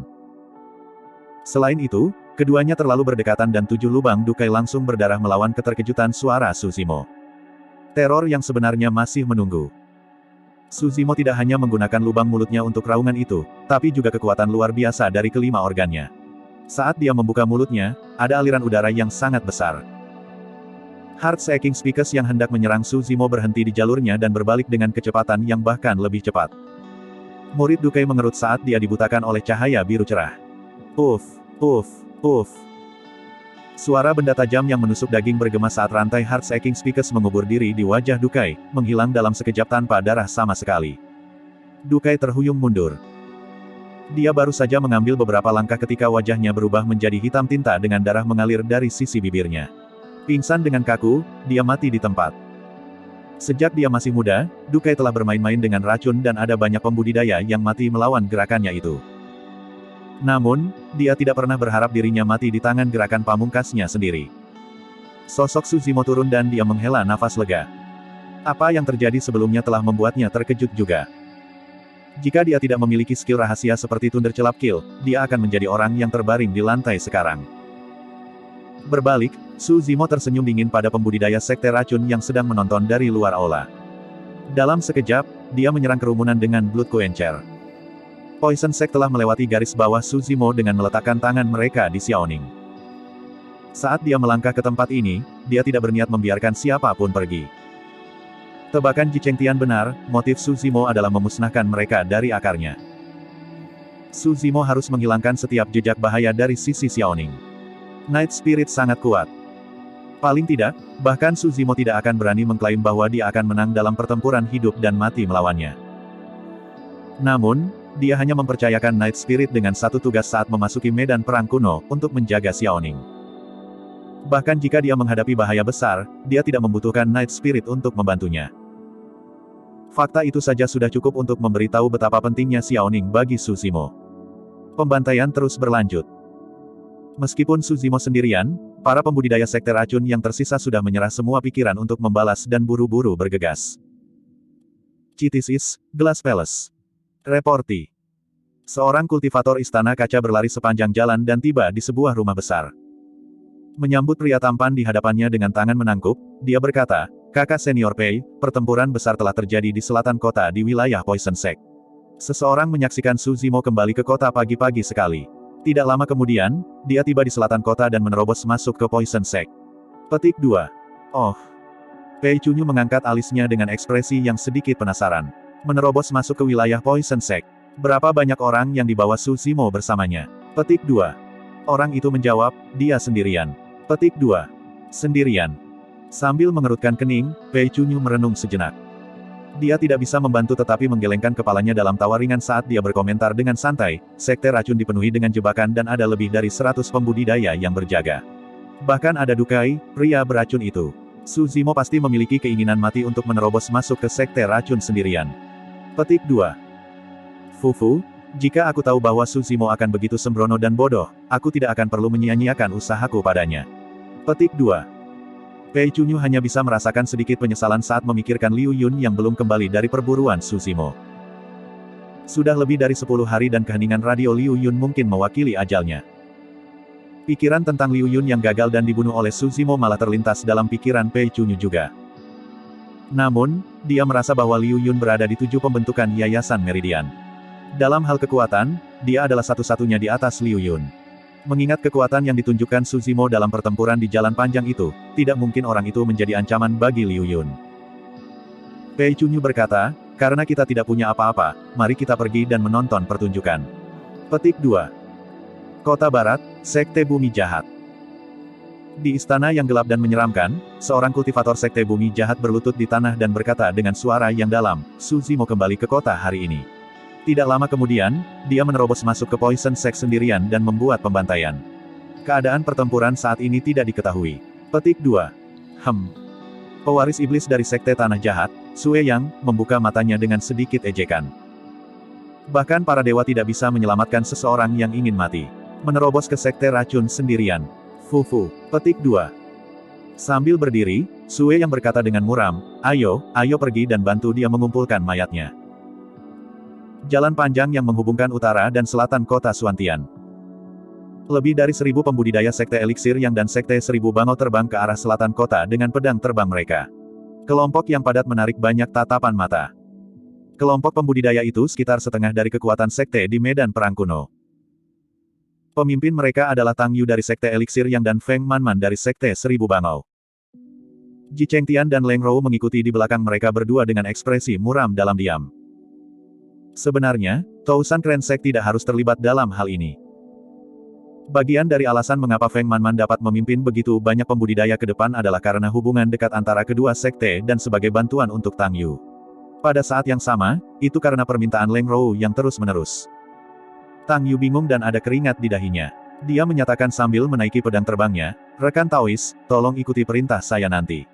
Selain itu, keduanya terlalu berdekatan dan 7 lubang Dukai langsung berdarah melawan keterkejutan suara Suzimo. Teror yang sebenarnya masih menunggu. Suzimo tidak hanya menggunakan lubang mulutnya untuk raungan itu, tapi juga kekuatan luar biasa dari kelima organnya. Saat dia membuka mulutnya, ada aliran udara yang sangat besar. Heart-shaking speakers yang hendak menyerang Suzimo berhenti di jalurnya dan berbalik dengan kecepatan yang bahkan lebih cepat. Murid Dukai mengerut saat dia dibutakan oleh cahaya biru cerah. Uff, uff, uff. Suara benda tajam yang menusuk daging bergema saat rantai heart-shaking speakers mengubur diri di wajah Dukai, menghilang dalam sekejap tanpa darah sama sekali. Dukai terhuyung mundur. Dia baru saja mengambil beberapa langkah ketika wajahnya berubah menjadi hitam tinta dengan darah mengalir dari sisi bibirnya. Pingsan dengan kaku, dia mati di tempat. Sejak dia masih muda, Dukai telah bermain-main dengan racun dan ada banyak pembudidaya yang mati melawan gerakannya itu. Namun, dia tidak pernah berharap dirinya mati di tangan gerakan pamungkasnya sendiri. Sosok Suzimo turun dan dia menghela nafas lega. Apa yang terjadi sebelumnya telah membuatnya terkejut juga. Jika dia tidak memiliki skill rahasia seperti Thunder Celap Kill, dia akan menjadi orang yang terbaring di lantai sekarang. Berbalik, Suzimo tersenyum dingin pada pembudidaya sekte racun yang sedang menonton dari luar aula. Dalam sekejap, dia menyerang kerumunan dengan Blood Quencher. Poison Sect telah melewati garis bawah Suzimo dengan meletakkan tangan mereka di Xiaoning. Saat dia melangkah ke tempat ini, dia tidak berniat membiarkan siapapun pergi. Tebakan Ji Chengtian benar, motif Suzimo adalah memusnahkan mereka dari akarnya. Suzimo harus menghilangkan setiap jejak bahaya dari sisi Xiaoning. Night Spirit sangat kuat. Paling tidak, bahkan Suzimo tidak akan berani mengklaim bahwa dia akan menang dalam pertempuran hidup dan mati melawannya. Namun, dia hanya mempercayakan Night Spirit dengan satu tugas saat memasuki medan perang kuno, untuk menjaga Xiaoning. Bahkan jika dia menghadapi bahaya besar, dia tidak membutuhkan Night Spirit untuk membantunya. Fakta itu saja sudah cukup untuk memberitahu betapa pentingnya Xiaoning bagi Suzimo. Pembantaian terus berlanjut. Meskipun Suzimo sendirian, para pembudidaya sekte racun yang tersisa sudah menyerah semua pikiran untuk membalas dan buru-buru bergegas. Citisis, Glass Palace. Reporti. Seorang kultivator istana kaca berlari sepanjang jalan dan tiba di sebuah rumah besar. Menyambut pria tampan di hadapannya dengan tangan menangkup, dia berkata, "Kakak senior Pei, pertempuran besar telah terjadi di selatan kota di wilayah Poison Sect." Seseorang menyaksikan Suzimo kembali ke kota pagi-pagi sekali. Tidak lama kemudian, dia tiba di selatan kota dan menerobos masuk ke Poison Sect. Petik 2. Oh. Pei Chunyu mengangkat alisnya dengan ekspresi yang sedikit penasaran. Menerobos masuk ke wilayah Poison Sect. Berapa banyak orang yang dibawa Suzimo bersamanya? Petik 2. Orang itu menjawab, dia sendirian. Petik 2. Sendirian. Sambil mengerutkan kening, Pei Chunyu merenung sejenak. Dia tidak bisa membantu tetapi menggelengkan kepalanya dalam tawa ringan saat dia berkomentar dengan santai, sekte racun dipenuhi dengan jebakan dan ada lebih dari 100 pembudidaya yang berjaga. Bahkan ada Dukai, pria beracun itu. Suzimo pasti memiliki keinginan mati untuk menerobos masuk ke sekte racun sendirian. Petik 2. Fufu, jika aku tahu bahwa Suzimo akan begitu sembrono dan bodoh, aku tidak akan perlu menyia-nyiakan usahaku padanya. Petik 2. Pei Chunyu hanya bisa merasakan sedikit penyesalan saat memikirkan Liu Yun yang belum kembali dari perburuan Suzimo. Sudah lebih dari 10 hari dan keheningan radio Liu Yun mungkin mewakili ajalnya. Pikiran tentang Liu Yun yang gagal dan dibunuh oleh Suzimo malah terlintas dalam pikiran Pei Chunyu juga. Namun, dia merasa bahwa Liu Yun berada di 7 pembentukan Yayasan Meridian. Dalam hal kekuatan, dia adalah satu-satunya di atas Liu Yun. Mengingat kekuatan yang ditunjukkan Suzimo dalam pertempuran di jalan panjang itu, tidak mungkin orang itu menjadi ancaman bagi Liu Yun. Pei Chunyu berkata, Karena kita tidak punya apa-apa, mari kita pergi dan menonton pertunjukan. Petik 2. Kota Barat, Sekte Bumi Jahat. Di istana yang gelap dan menyeramkan, seorang kultivator Sekte Bumi Jahat berlutut di tanah dan berkata dengan suara yang dalam, Su Zimo kembali ke kota hari ini. Tidak lama kemudian, dia menerobos masuk ke Poison Sect sendirian dan membuat pembantaian. Keadaan pertempuran saat ini tidak diketahui. Petik 2. Pewaris iblis dari Sekte Tanah Jahat, Sue Yang, membuka matanya dengan sedikit ejekan. Bahkan para dewa tidak bisa menyelamatkan seseorang yang ingin mati. Menerobos ke Sekte Racun sendirian. Fufu. Petik 2. Sambil berdiri, Sue Yang berkata dengan muram, ayo pergi dan bantu dia mengumpulkan mayatnya. Jalan panjang yang menghubungkan utara dan selatan kota Suantian. Lebih dari 1000 pembudidaya Sekte Eliksir Yang dan Sekte 1000 Bangau terbang ke arah selatan kota dengan pedang terbang mereka. Kelompok yang padat menarik banyak tatapan mata. Kelompok pembudidaya itu sekitar setengah dari kekuatan Sekte di medan perang kuno. Pemimpin mereka adalah Tang Yu dari Sekte Eliksir Yang dan Feng Manman dari Sekte 1000 Bangau. Ji Chengtian dan Leng Rou mengikuti di belakang mereka berdua dengan ekspresi muram dalam diam. Sebenarnya, Tousan Krensek tidak harus terlibat dalam hal ini. Bagian dari alasan mengapa Feng Manman dapat memimpin begitu banyak pembudidaya ke depan adalah karena hubungan dekat antara kedua sekte dan sebagai bantuan untuk Tang Yu. Pada saat yang sama, itu karena permintaan Leng Rou yang terus-menerus. Tang Yu bingung dan ada keringat di dahinya. Dia menyatakan sambil menaiki pedang terbangnya, rekan Taois, tolong ikuti perintah saya nanti.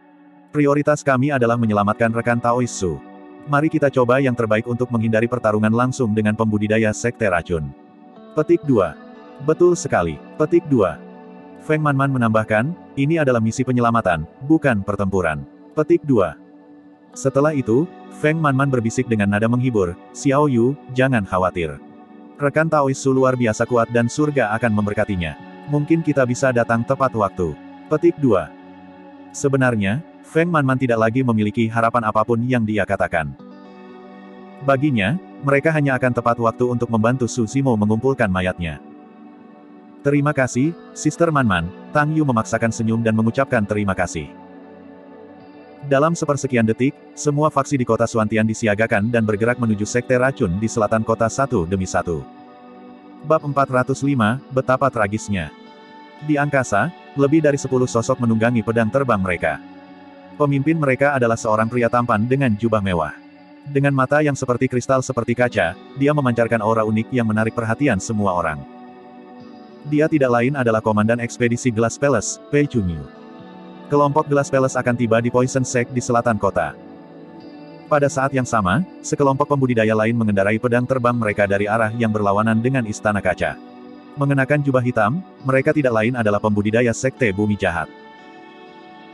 Prioritas kami adalah menyelamatkan rekan Taois Su. Mari kita coba yang terbaik untuk menghindari pertarungan langsung dengan pembudidaya Sekte Racun. Petik 2. Betul sekali. Petik 2. Feng Manman menambahkan, ini adalah misi penyelamatan, bukan pertempuran. Petik 2. Setelah itu, Feng Manman berbisik dengan nada menghibur, Xiao Yu, jangan khawatir. Rekan Taois Su luar biasa kuat dan surga akan memberkatinya. Mungkin kita bisa datang tepat waktu. Petik 2. Sebenarnya, Feng Manman tidak lagi memiliki harapan apapun yang dia katakan. Baginya, mereka hanya akan tepat waktu untuk membantu Su Zimo mengumpulkan mayatnya. Terima kasih, Sister Manman. Tang Yu memaksakan senyum dan mengucapkan terima kasih. Dalam sepersekian detik, semua faksi di kota Suantian disiagakan dan bergerak menuju Sekte Racun di selatan kota satu demi satu. Bab 405, betapa tragisnya. Di angkasa, lebih dari 10 sosok menunggangi pedang terbang mereka. Pemimpin mereka adalah seorang pria tampan dengan jubah mewah. Dengan mata yang seperti kristal seperti kaca, dia memancarkan aura unik yang menarik perhatian semua orang. Dia tidak lain adalah komandan ekspedisi Glass Palace, Pei Chunyu. Kelompok Glass Palace akan tiba di Poison Sect di selatan kota. Pada saat yang sama, sekelompok pembudidaya lain mengendarai pedang terbang mereka dari arah yang berlawanan dengan Istana Kaca. Mengenakan jubah hitam, mereka tidak lain adalah pembudidaya Sekte Bumi Jahat.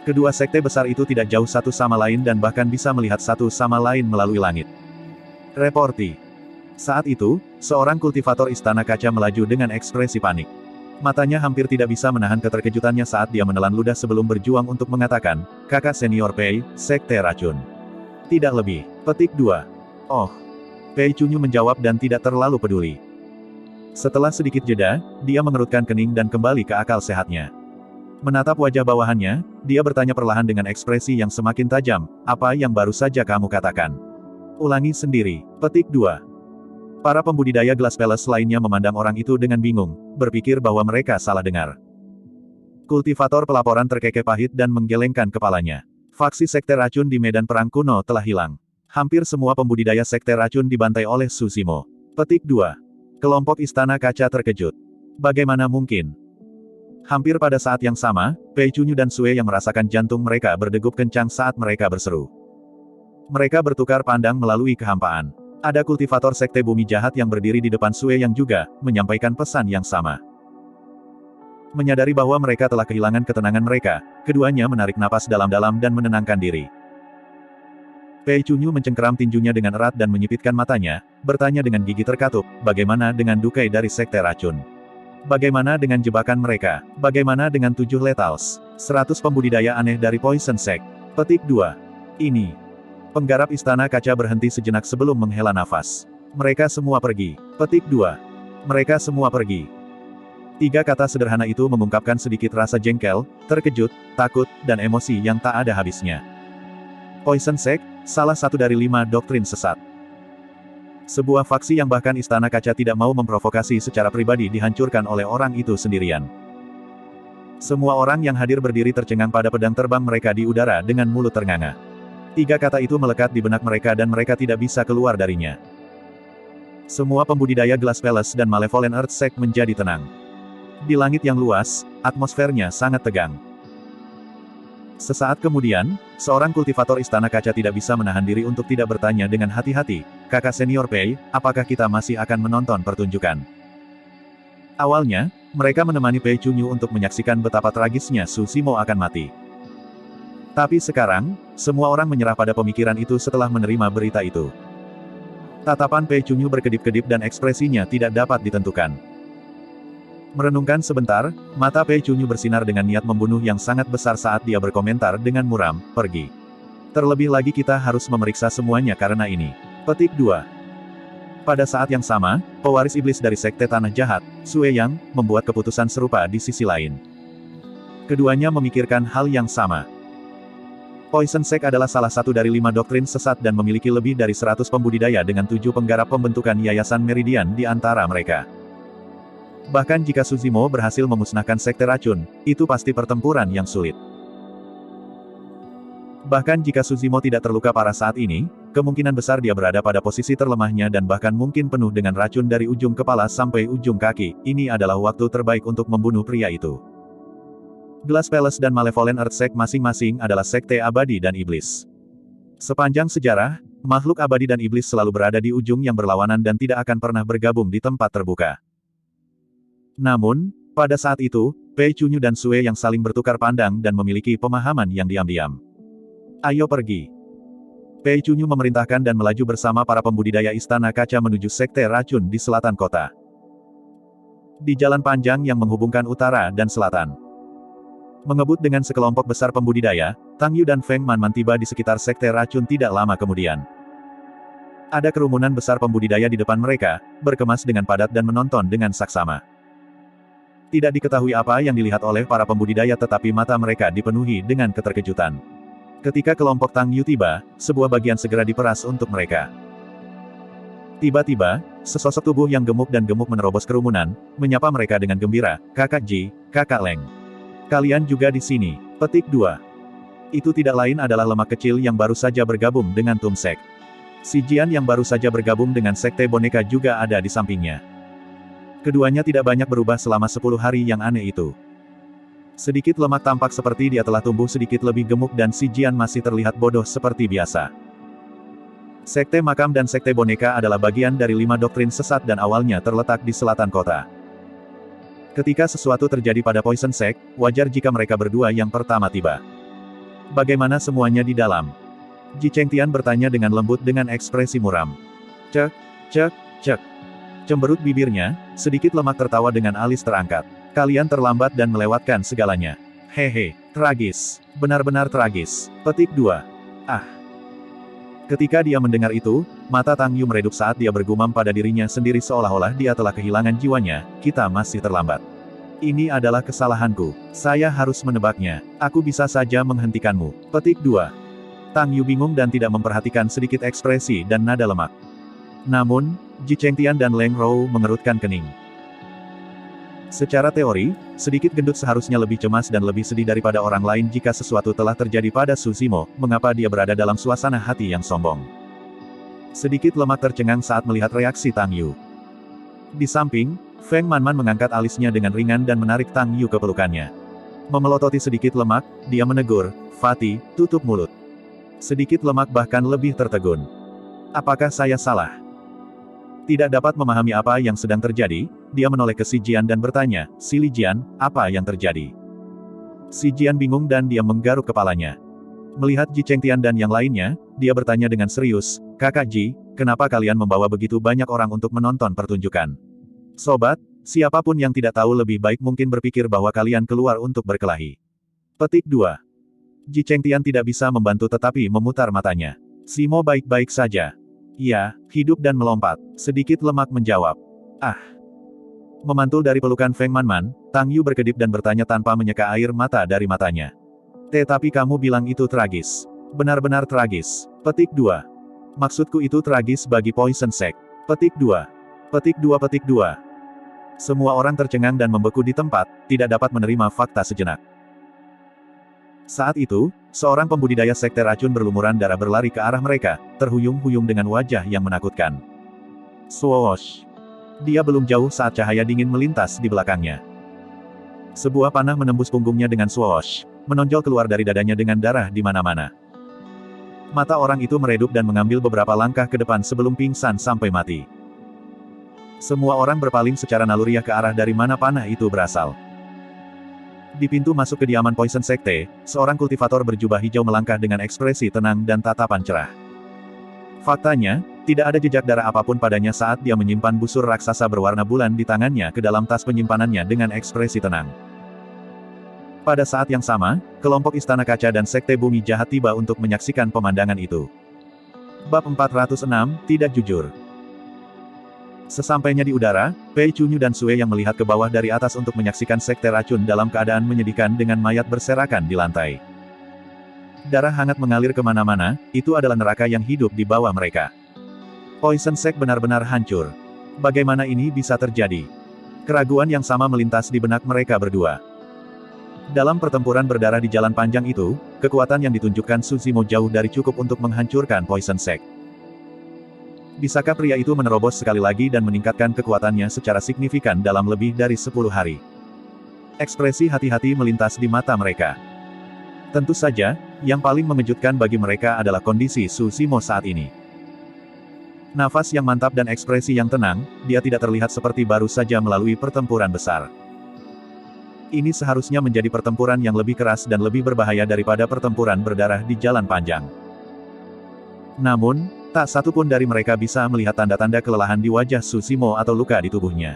Kedua sekte besar itu tidak jauh satu sama lain dan bahkan bisa melihat satu sama lain melalui langit. Reporti. Saat itu, seorang kultivator Istana Kaca melaju dengan ekspresi panik. Matanya hampir tidak bisa menahan keterkejutannya saat dia menelan ludah sebelum berjuang untuk mengatakan, kakak senior Pei, Sekte Racun. Tidak lebih. Petik 2. Oh. Pei Chunyu menjawab dan tidak terlalu peduli. Setelah sedikit jeda, dia mengerutkan kening dan kembali ke akal sehatnya. Menatap wajah bawahannya, dia bertanya perlahan dengan ekspresi yang semakin tajam, apa yang baru saja kamu katakan? Ulangi sendiri. Petik 2. Para pembudidaya Glass Palace lainnya memandang orang itu dengan bingung, berpikir bahwa mereka salah dengar. Kultivator pelaporan terkekeh pahit dan menggelengkan kepalanya. Faksi Sekte Racun di medan perang kuno telah hilang. Hampir semua pembudidaya Sekte Racun dibantai oleh Su Zimo. Petik 2. Kelompok Istana Kaca terkejut. Bagaimana mungkin? Hampir pada saat yang sama, Pei Chunyu dan Sue yang merasakan jantung mereka berdegup kencang saat mereka berseru. Mereka bertukar pandang melalui kehampaan. Ada kultivator Sekte Bumi Jahat yang berdiri di depan Sue yang juga menyampaikan pesan yang sama. Menyadari bahwa mereka telah kehilangan ketenangan mereka, keduanya menarik napas dalam-dalam dan menenangkan diri. Pei Chunyu mencengkeram tinjunya dengan erat dan menyipitkan matanya, bertanya dengan gigi terkatup, bagaimana dengan dukai dari Sekte Racun? Bagaimana dengan jebakan mereka? Bagaimana dengan 7 letals? 100 pembudidaya aneh dari Poison Sect. Petik 2. Ini. Penggarap Istana Kaca berhenti sejenak sebelum menghela nafas. Mereka semua pergi. Petik 2. Mereka semua pergi. 3 kata sederhana itu mengungkapkan sedikit rasa jengkel, terkejut, takut, dan emosi yang tak ada habisnya. Poison Sect, salah satu dari 5 doktrin sesat. Sebuah faksi yang bahkan Istana Kaca tidak mau memprovokasi secara pribadi dihancurkan oleh orang itu sendirian. Semua orang yang hadir berdiri tercengang pada pedang terbang mereka di udara dengan mulut ternganga. 3 kata itu melekat di benak mereka dan mereka tidak bisa keluar darinya. Semua pembudidaya Glass Palace dan Malevolent Earth Sect menjadi tenang. Di langit yang luas, atmosfernya sangat tegang. Sesaat kemudian, seorang kultivator Istana Kaca tidak bisa menahan diri untuk tidak bertanya dengan hati-hati, "Kakak senior Pei, apakah kita masih akan menonton pertunjukan?" Awalnya, mereka menemani Pei Chunyu untuk menyaksikan betapa tragisnya Su Zimo akan mati. Tapi sekarang, semua orang menyerah pada pemikiran itu setelah menerima berita itu. Tatapan Pei Chunyu berkedip-kedip dan ekspresinya tidak dapat ditentukan. Merenungkan sebentar, mata Pei Chunyu bersinar dengan niat membunuh yang sangat besar saat dia berkomentar dengan muram, "Pergi. Terlebih lagi kita harus memeriksa semuanya karena ini." Petik 2. Pada saat yang sama, pewaris iblis dari Sekte Tanah Jahat, Sue Yang, membuat keputusan serupa di sisi lain. Keduanya memikirkan hal yang sama. Poison Sect adalah salah satu dari 5 doktrin sesat dan memiliki lebih dari 100 pembudidaya dengan 7 penggarap pembentukan Yayasan Meridian di antara mereka. Bahkan jika Su Zimo berhasil memusnahkan Sekte Racun, itu pasti pertempuran yang sulit. Bahkan jika Su Zimo tidak terluka parah saat ini, kemungkinan besar dia berada pada posisi terlemahnya dan bahkan mungkin penuh dengan racun dari ujung kepala sampai ujung kaki. Ini adalah waktu terbaik untuk membunuh pria itu. Glass Palace dan Malevolent Earth Sect masing-masing adalah sekte abadi dan iblis. Sepanjang sejarah, makhluk abadi dan iblis selalu berada di ujung yang berlawanan dan tidak akan pernah bergabung di tempat terbuka. Namun, pada saat itu, Pei Chunyu dan Sue yang saling bertukar pandang dan memiliki pemahaman yang diam-diam. "Ayo pergi." Pei Chunyu memerintahkan dan melaju bersama para pembudidaya Istana Kaca menuju Sekte Racun di selatan kota. Di jalan panjang yang menghubungkan utara dan selatan. Mengebut dengan sekelompok besar pembudidaya, Tang Yu dan Feng Manman tiba di sekitar Sekte Racun tidak lama kemudian. Ada kerumunan besar pembudidaya di depan mereka, berkemas dengan padat dan menonton dengan saksama. Tidak diketahui apa yang dilihat oleh para pembudidaya tetapi mata mereka dipenuhi dengan keterkejutan. Ketika kelompok Tang Yu tiba, sebuah bagian segera diperas untuk mereka. Tiba-tiba, sesosok tubuh yang gemuk dan gemuk menerobos kerumunan, menyapa mereka dengan gembira, "Kakak Ji, Kakak Leng. Kalian juga di sini." Petik 2. Itu tidak lain adalah lemak kecil yang baru saja bergabung dengan Tumsek. Si Jian yang baru saja bergabung dengan Sekte Boneka juga ada di sampingnya. Keduanya tidak banyak berubah selama 10 hari yang aneh itu. Sedikit lemak tampak seperti dia telah tumbuh sedikit lebih gemuk dan si Jian masih terlihat bodoh seperti biasa. Sekte Makam dan Sekte Boneka adalah bagian dari 5 doktrin sesat dan awalnya terletak di selatan kota. Ketika sesuatu terjadi pada Poison Sect, wajar jika mereka berdua yang pertama tiba. "Bagaimana semuanya di dalam?" Ji Chengtian bertanya dengan lembut dengan ekspresi muram. "Cek, cek, cek." Cemberut bibirnya, sedikit lemak tertawa dengan alis terangkat. "Kalian terlambat dan melewatkan segalanya. Hehe, tragis. Benar-benar tragis." Petik 2. Ah. Ketika dia mendengar itu, mata Tang Yu meredup saat dia bergumam pada dirinya sendiri seolah-olah dia telah kehilangan jiwanya, "Kita masih terlambat. Ini adalah kesalahanku. Saya harus menebaknya. Aku bisa saja menghentikanmu." Petik 2. Tang Yu bingung dan tidak memperhatikan sedikit ekspresi dan nada lemak. Namun, Ji Chengtian dan Leng Rou mengerutkan kening. Secara teori, sedikit gendut seharusnya lebih cemas dan lebih sedih daripada orang lain jika sesuatu telah terjadi pada Su Zimo, mengapa dia berada dalam suasana hati yang sombong. Sedikit lemak tercengang saat melihat reaksi Tang Yu. Di samping, Feng Manman mengangkat alisnya dengan ringan dan menarik Tang Yu ke pelukannya. Memelototi sedikit lemak, dia menegur, "Fatih, tutup mulut." Sedikit lemak bahkan lebih tertegun. "Apakah saya salah?" Tidak dapat memahami apa yang sedang terjadi, dia menoleh ke Si Jian dan bertanya, "Si Li Jian, apa yang terjadi?" Si Jian bingung dan dia menggaruk kepalanya. Melihat Ji Chengtian dan yang lainnya, dia bertanya dengan serius, "Kakak Ji, kenapa kalian membawa begitu banyak orang untuk menonton pertunjukan?" "Sobat, siapapun yang tidak tahu lebih baik mungkin berpikir bahwa kalian keluar untuk berkelahi." Petik 2. Ji Chengtian tidak bisa membantu tetapi memutar matanya. "Zimo baik-baik saja." "Iya, hidup dan melompat." Sedikit lemak menjawab. "Ah." Memantul dari pelukan Feng Manman, Tang Yu berkedip dan bertanya tanpa menyeka air mata dari matanya. "Tetapi kamu bilang itu tragis. Benar-benar tragis." Petik 2. "Maksudku itu tragis bagi Poison Sect." Petik 2. Petik 2 Petik 2. Semua orang tercengang dan membeku di tempat, tidak dapat menerima fakta sejenak. Saat itu, seorang pembudidaya sekte racun berlumuran darah berlari ke arah mereka, terhuyung-huyung dengan wajah yang menakutkan. Swoosh! Dia belum jauh saat cahaya dingin melintas di belakangnya. Sebuah panah menembus punggungnya dengan swoosh, menonjol keluar dari dadanya dengan darah di mana-mana. Mata orang itu meredup dan mengambil beberapa langkah ke depan sebelum pingsan sampai mati. Semua orang berpaling secara naluriah ke arah dari mana panah itu berasal. Di pintu masuk kediaman Poison Sekte, seorang kultivator berjubah hijau melangkah dengan ekspresi tenang dan tatapan cerah. Faktanya, tidak ada jejak darah apapun padanya saat dia menyimpan busur raksasa berwarna bulan di tangannya ke dalam tas penyimpanannya dengan ekspresi tenang. Pada saat yang sama, kelompok Istana Kaca dan Sekte Bumi Jahat tiba untuk menyaksikan pemandangan itu. Bab 406, Tidak Jujur. Sesampainya di udara, Pei Chunyu dan Sue yang melihat ke bawah dari atas untuk menyaksikan sekte racun dalam keadaan menyedihkan dengan mayat berserakan di lantai. Darah hangat mengalir kemana-mana, itu adalah neraka yang hidup di bawah mereka. Poison Sect benar-benar hancur. Bagaimana ini bisa terjadi? Keraguan yang sama melintas di benak mereka berdua. Dalam pertempuran berdarah di jalan panjang itu, kekuatan yang ditunjukkan Suzimo jauh dari cukup untuk menghancurkan Poison Sect. Bisakah pria itu menerobos sekali lagi dan meningkatkan kekuatannya secara signifikan dalam lebih dari 10 hari? Ekspresi hati-hati melintas di mata mereka. Tentu saja, yang paling mengejutkan bagi mereka adalah kondisi Suzimo saat ini. Nafas yang mantap dan ekspresi yang tenang, dia tidak terlihat seperti baru saja melalui pertempuran besar. Ini seharusnya menjadi pertempuran yang lebih keras dan lebih berbahaya daripada pertempuran berdarah di jalan panjang. Namun, tak satu pun dari mereka bisa melihat tanda-tanda kelelahan di wajah Suzimo atau luka di tubuhnya.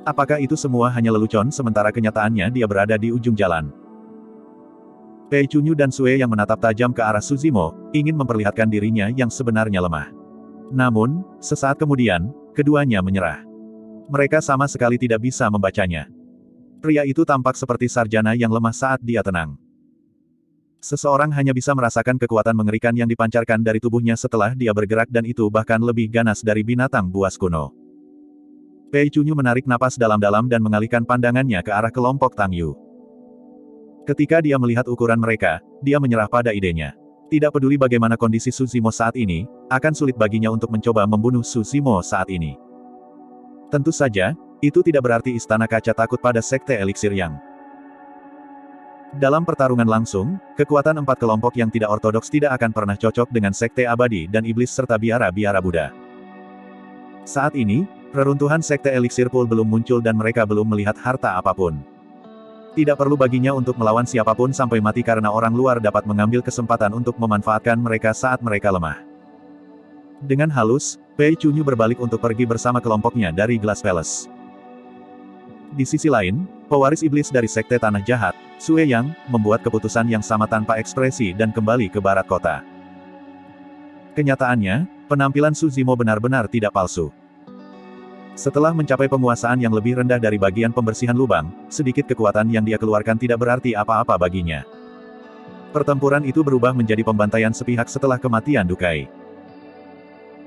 Apakah itu semua hanya lelucon sementara kenyataannya dia berada di ujung jalan? Pei Chunyu dan Sue yang menatap tajam ke arah Suzimo, ingin memperlihatkan dirinya yang sebenarnya lemah. Namun, sesaat kemudian, keduanya menyerah. Mereka sama sekali tidak bisa membacanya. Pria itu tampak seperti sarjana yang lemah saat dia tenang. Seseorang hanya bisa merasakan kekuatan mengerikan yang dipancarkan dari tubuhnya setelah dia bergerak dan itu bahkan lebih ganas dari binatang buas kuno. Pei Chunyu menarik napas dalam-dalam dan mengalihkan pandangannya ke arah kelompok Tang Yu. Ketika dia melihat ukuran mereka, dia menyerah pada idenya. Tidak peduli bagaimana kondisi Suzimo saat ini, akan sulit baginya untuk mencoba membunuh Suzimo saat ini. Tentu saja, itu tidak berarti Istana Kaca takut pada Sekte Eliksir Yang. Dalam pertarungan langsung, kekuatan 4 kelompok yang tidak ortodoks tidak akan pernah cocok dengan Sekte Abadi dan Iblis serta biara-biara Buddha. Saat ini, reruntuhan Sekte Eliksir Pool belum muncul dan mereka belum melihat harta apapun. Tidak perlu baginya untuk melawan siapapun sampai mati karena orang luar dapat mengambil kesempatan untuk memanfaatkan mereka saat mereka lemah. Dengan halus, Pei Chunyu berbalik untuk pergi bersama kelompoknya dari Glass Palace. Di sisi lain, pewaris iblis dari Sekte Tanah Jahat, Sue Yang, membuat keputusan yang sama tanpa ekspresi dan kembali ke barat kota. Kenyataannya, penampilan Suzimo benar-benar tidak palsu. Setelah mencapai penguasaan yang lebih rendah dari bagian pembersihan lubang, sedikit kekuatan yang dia keluarkan tidak berarti apa-apa baginya. Pertempuran itu berubah menjadi pembantaian sepihak setelah kematian Dukai.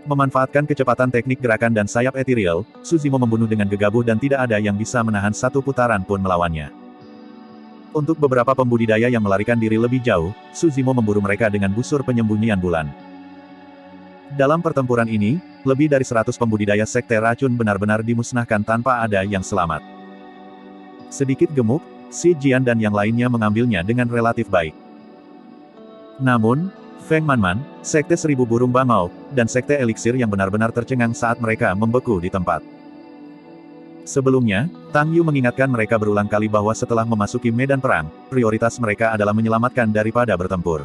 Memanfaatkan kecepatan teknik gerakan dan sayap ethereal, Suzimo membunuh dengan gegabah dan tidak ada yang bisa menahan satu putaran pun melawannya. Untuk beberapa pembudidaya yang melarikan diri lebih jauh, Suzimo memburu mereka dengan busur penyembunyian bulan. Dalam pertempuran ini, lebih dari 100 pembudidaya sekte racun benar-benar dimusnahkan tanpa ada yang selamat. Sedikit gemuk, Si Jian dan yang lainnya mengambilnya dengan relatif baik. Namun, Feng Manman, Sekte Seribu Burung Bangau, dan Sekte Eliksir yang benar-benar tercengang saat mereka membeku di tempat. Sebelumnya, Tang Yu mengingatkan mereka berulang kali bahwa setelah memasuki medan perang, prioritas mereka adalah menyelamatkan daripada bertempur.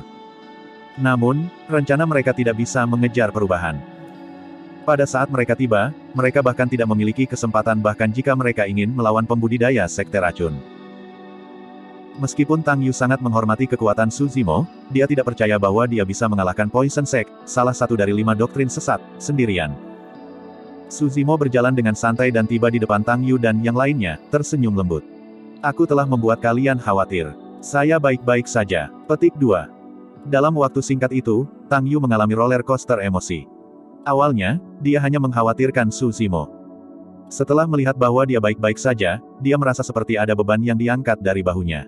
Namun, rencana mereka tidak bisa mengejar perubahan. Pada saat mereka tiba, mereka bahkan tidak memiliki kesempatan bahkan jika mereka ingin melawan pembudidaya sekte racun. Meskipun Tang Yu sangat menghormati kekuatan Suzimo, dia tidak percaya bahwa dia bisa mengalahkan Poison Sect, salah satu dari 5 doktrin sesat, sendirian. Suzimo berjalan dengan santai dan tiba di depan Tang Yu dan yang lainnya, tersenyum lembut. Aku telah membuat kalian khawatir. Saya baik-baik saja. Petik 2. Dalam waktu singkat itu, Tang Yu mengalami roller coaster emosi. Awalnya, dia hanya mengkhawatirkan Su Zimo. Setelah melihat bahwa dia baik-baik saja, dia merasa seperti ada beban yang diangkat dari bahunya.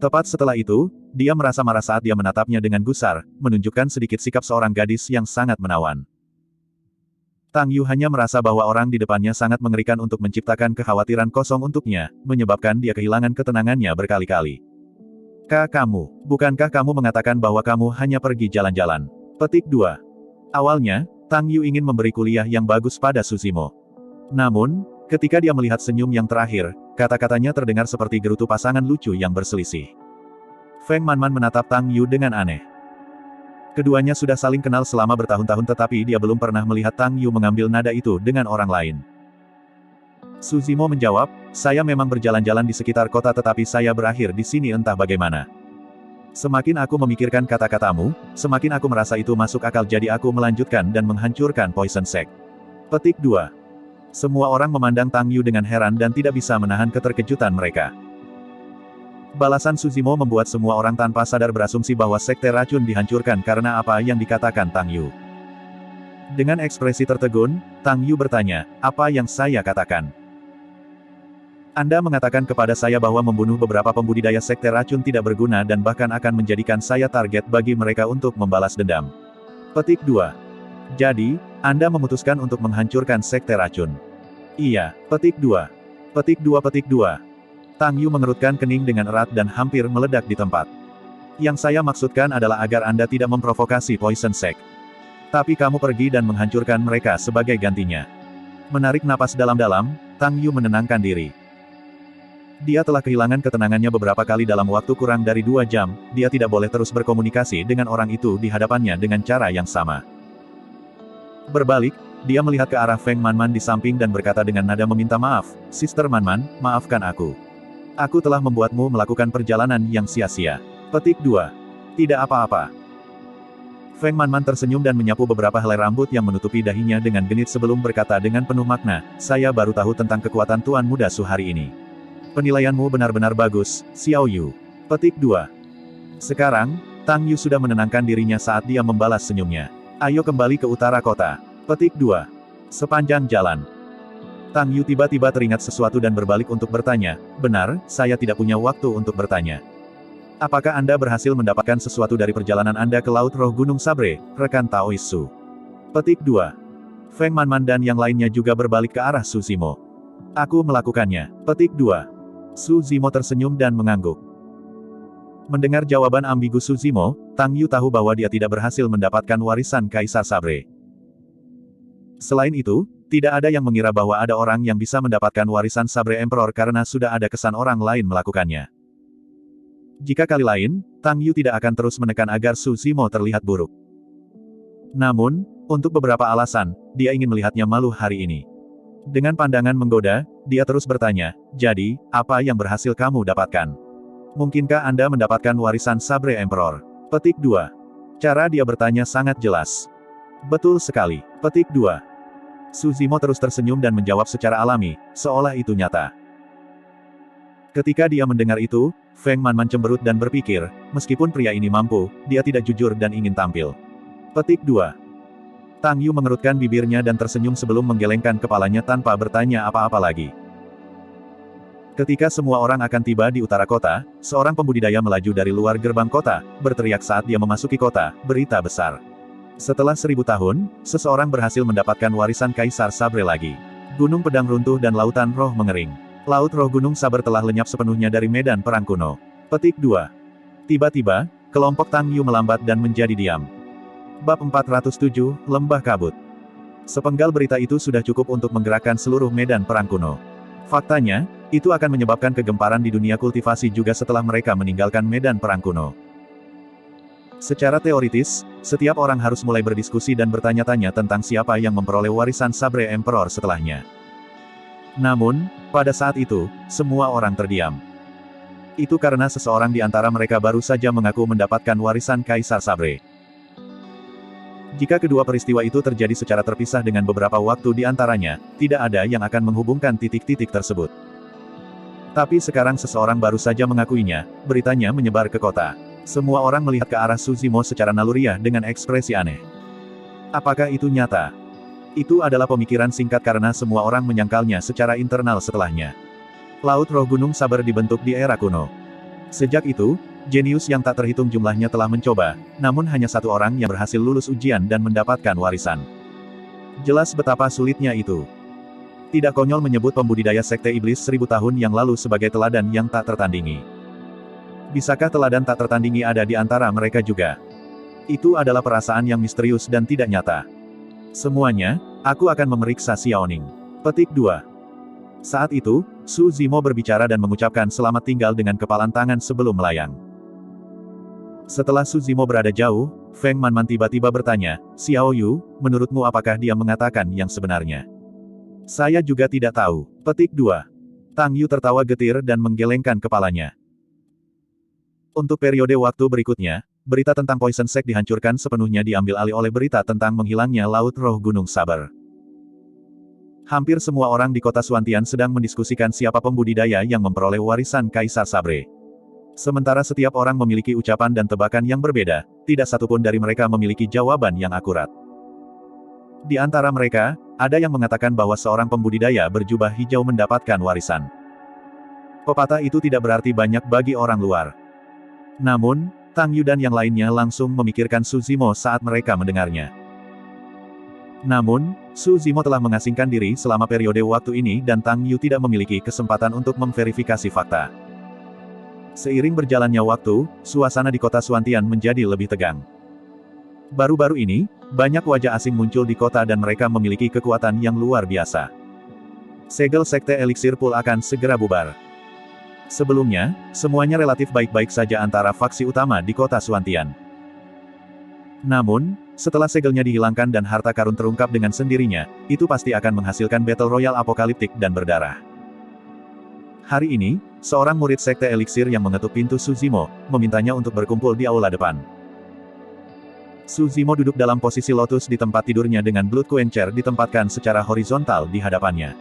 Tepat setelah itu, dia merasa marah saat dia menatapnya dengan gusar, menunjukkan sedikit sikap seorang gadis yang sangat menawan. Tang Yu hanya merasa bahwa orang di depannya sangat mengerikan untuk menciptakan kekhawatiran kosong untuknya, menyebabkan dia kehilangan ketenangannya berkali-kali. Bukankah kamu mengatakan bahwa kamu hanya pergi jalan-jalan? Petik 2. Awalnya, Tang Yu ingin memberi kuliah yang bagus pada Su Zimo. Namun, ketika dia melihat senyum yang terakhir, kata-katanya terdengar seperti gerutu pasangan lucu yang berselisih. Feng Manman menatap Tang Yu dengan aneh. Keduanya sudah saling kenal selama bertahun-tahun tetapi dia belum pernah melihat Tang Yu mengambil nada itu dengan orang lain. Su Zimo menjawab, saya memang berjalan-jalan di sekitar kota tetapi saya berakhir di sini entah bagaimana. Semakin aku memikirkan kata-katamu, semakin aku merasa itu masuk akal jadi aku melanjutkan dan menghancurkan Poison Sect. Petik 2. Semua orang memandang Tang Yu dengan heran dan tidak bisa menahan keterkejutan mereka. Balasan Su Zimo membuat semua orang tanpa sadar berasumsi bahwa sekte racun dihancurkan karena apa yang dikatakan Tang Yu. Dengan ekspresi tertegun, Tang Yu bertanya, apa yang saya katakan? Anda mengatakan kepada saya bahwa membunuh beberapa pembudidaya sekte racun tidak berguna dan bahkan akan menjadikan saya target bagi mereka untuk membalas dendam. Petik 2. Jadi, Anda memutuskan untuk menghancurkan sekte racun. Iya, petik 2. Petik 2 petik 2. Tang Yu mengerutkan kening dengan erat dan hampir meledak di tempat. Yang saya maksudkan adalah agar Anda tidak memprovokasi Poison Sect. Tapi kamu pergi dan menghancurkan mereka sebagai gantinya. Menarik napas dalam-dalam, Tang Yu menenangkan diri. Dia telah kehilangan ketenangannya beberapa kali dalam waktu kurang dari 2 jam, dia tidak boleh terus berkomunikasi dengan orang itu di hadapannya dengan cara yang sama. Berbalik, dia melihat ke arah Feng Manman di samping dan berkata dengan nada meminta maaf, Sister Manman, maafkan aku. Aku telah membuatmu melakukan perjalanan yang sia-sia. Petik 2. Tidak apa-apa. Feng Manman tersenyum dan menyapu beberapa helai rambut yang menutupi dahinya dengan genit sebelum berkata dengan penuh makna, saya baru tahu tentang kekuatan Tuan Muda Su hari ini. Penilaianmu benar-benar bagus, Xiao Yu. Petik 2. Sekarang, Tang Yu sudah menenangkan dirinya saat dia membalas senyumnya. Ayo kembali ke utara kota. Petik 2. Sepanjang jalan. Tang Yu tiba-tiba teringat sesuatu dan berbalik untuk bertanya, benar, saya tidak punya waktu untuk bertanya. Apakah Anda berhasil mendapatkan sesuatu dari perjalanan Anda ke Laut Roh Gunung Sabre, rekan Taois Su? Petik 2. Feng Manman dan yang lainnya juga berbalik ke arah Su Zimo. Aku melakukannya. Petik 2. Su Zimo tersenyum dan mengangguk. Mendengar jawaban ambigu Su Zimo, Tang Yu tahu bahwa dia tidak berhasil mendapatkan warisan Kaisar Sabre. Selain itu, tidak ada yang mengira bahwa ada orang yang bisa mendapatkan warisan Sabre Emperor karena sudah ada kesan orang lain melakukannya. Jika kali lain, Tang Yu tidak akan terus menekan agar Su Zimo terlihat buruk. Namun, untuk beberapa alasan, dia ingin melihatnya malu hari ini. Dengan pandangan menggoda, dia terus bertanya, jadi, apa yang berhasil kamu dapatkan? Mungkinkah Anda mendapatkan warisan Sabre Emperor? Petik 2. Cara dia bertanya sangat jelas. Betul sekali. Petik 2. Su Zimo terus tersenyum dan menjawab secara alami, seolah itu nyata. Ketika dia mendengar itu, Feng Manman cemberut dan berpikir, meskipun pria ini mampu, dia tidak jujur dan ingin tampil. Petik 2. Tang Yu mengerutkan bibirnya dan tersenyum sebelum menggelengkan kepalanya tanpa bertanya apa-apa lagi. Ketika semua orang akan tiba di utara kota, seorang pembudidaya melaju dari luar gerbang kota, berteriak saat dia memasuki kota, berita besar. Setelah 1000 tahun, seseorang berhasil mendapatkan warisan Kaisar Sabre lagi. Gunung Pedang runtuh dan lautan roh mengering. Laut roh Gunung Saber telah lenyap sepenuhnya dari medan perang kuno. Petik 2. Tiba-tiba, kelompok Tang Yu melambat dan menjadi diam. Bab 407, Lembah Kabut. Sepenggal berita itu sudah cukup untuk menggerakkan seluruh medan perang kuno. Faktanya, itu akan menyebabkan kegemparan di dunia kultivasi juga setelah mereka meninggalkan medan perang kuno. Secara teoritis, setiap orang harus mulai berdiskusi dan bertanya-tanya tentang siapa yang memperoleh warisan Sabre Emperor setelahnya. Namun, pada saat itu, semua orang terdiam. Itu karena seseorang di antara mereka baru saja mengaku mendapatkan warisan Kaisar Sabre. Jika kedua peristiwa itu terjadi secara terpisah dengan beberapa waktu di antaranya, tidak ada yang akan menghubungkan titik-titik tersebut. Tapi sekarang seseorang baru saja mengakuinya, beritanya menyebar ke kota. Semua orang melihat ke arah Su Zimo secara naluriah dengan ekspresi aneh. Apakah itu nyata? Itu adalah pemikiran singkat karena semua orang menyangkalnya secara internal setelahnya. Laut Roh Gunung Saber dibentuk di era kuno. Sejak itu, jenius yang tak terhitung jumlahnya telah mencoba, namun hanya satu orang yang berhasil lulus ujian dan mendapatkan warisan. Jelas betapa sulitnya itu. Tidak konyol menyebut pembudidaya Sekte Iblis 1000 tahun yang lalu sebagai teladan yang tak tertandingi. Bisakah teladan tak tertandingi ada di antara mereka juga? Itu adalah perasaan yang misterius dan tidak nyata. Semuanya, aku akan memeriksa Xiaoning. Petik 2. Saat itu, Su Zimo berbicara dan mengucapkan selamat tinggal dengan kepalan tangan sebelum melayang. Setelah Su Zimo berada jauh, Feng Manman tiba-tiba bertanya, Xiao Yu, menurutmu apakah dia mengatakan yang sebenarnya? Saya juga tidak tahu. Petik 2. Tang Yu tertawa getir dan menggelengkan kepalanya. Untuk periode waktu berikutnya, berita tentang Poison Sect dihancurkan sepenuhnya diambil alih oleh berita tentang menghilangnya Laut Roh Gunung Saber. Hampir semua orang di kota Suantian sedang mendiskusikan siapa pembudidaya yang memperoleh warisan Kaisar Sabre. Sementara setiap orang memiliki ucapan dan tebakan yang berbeda, tidak satupun dari mereka memiliki jawaban yang akurat. Di antara mereka, ada yang mengatakan bahwa seorang pembudidaya berjubah hijau mendapatkan warisan. Pepatah itu tidak berarti banyak bagi orang luar. Namun, Tang Yu dan yang lainnya langsung memikirkan Su Zimo saat mereka mendengarnya. Namun, Su Zimo telah mengasingkan diri selama periode waktu ini dan Tang Yu tidak memiliki kesempatan untuk memverifikasi fakta. Seiring berjalannya waktu, suasana di kota Suantian menjadi lebih tegang. Baru-baru ini, banyak wajah asing muncul di kota dan mereka memiliki kekuatan yang luar biasa. Segel Sekte Eliksir Pool akan segera bubar. Sebelumnya, semuanya relatif baik-baik saja antara faksi utama di kota Suantian. Namun, setelah segelnya dihilangkan dan harta karun terungkap dengan sendirinya, itu pasti akan menghasilkan battle royal apokaliptik dan berdarah. Hari ini, seorang murid Sekte Eliksir yang mengetuk pintu Su Zimo, memintanya untuk berkumpul di aula depan. Su Zimo duduk dalam posisi lotus di tempat tidurnya dengan Blood Quencher ditempatkan secara horizontal di hadapannya.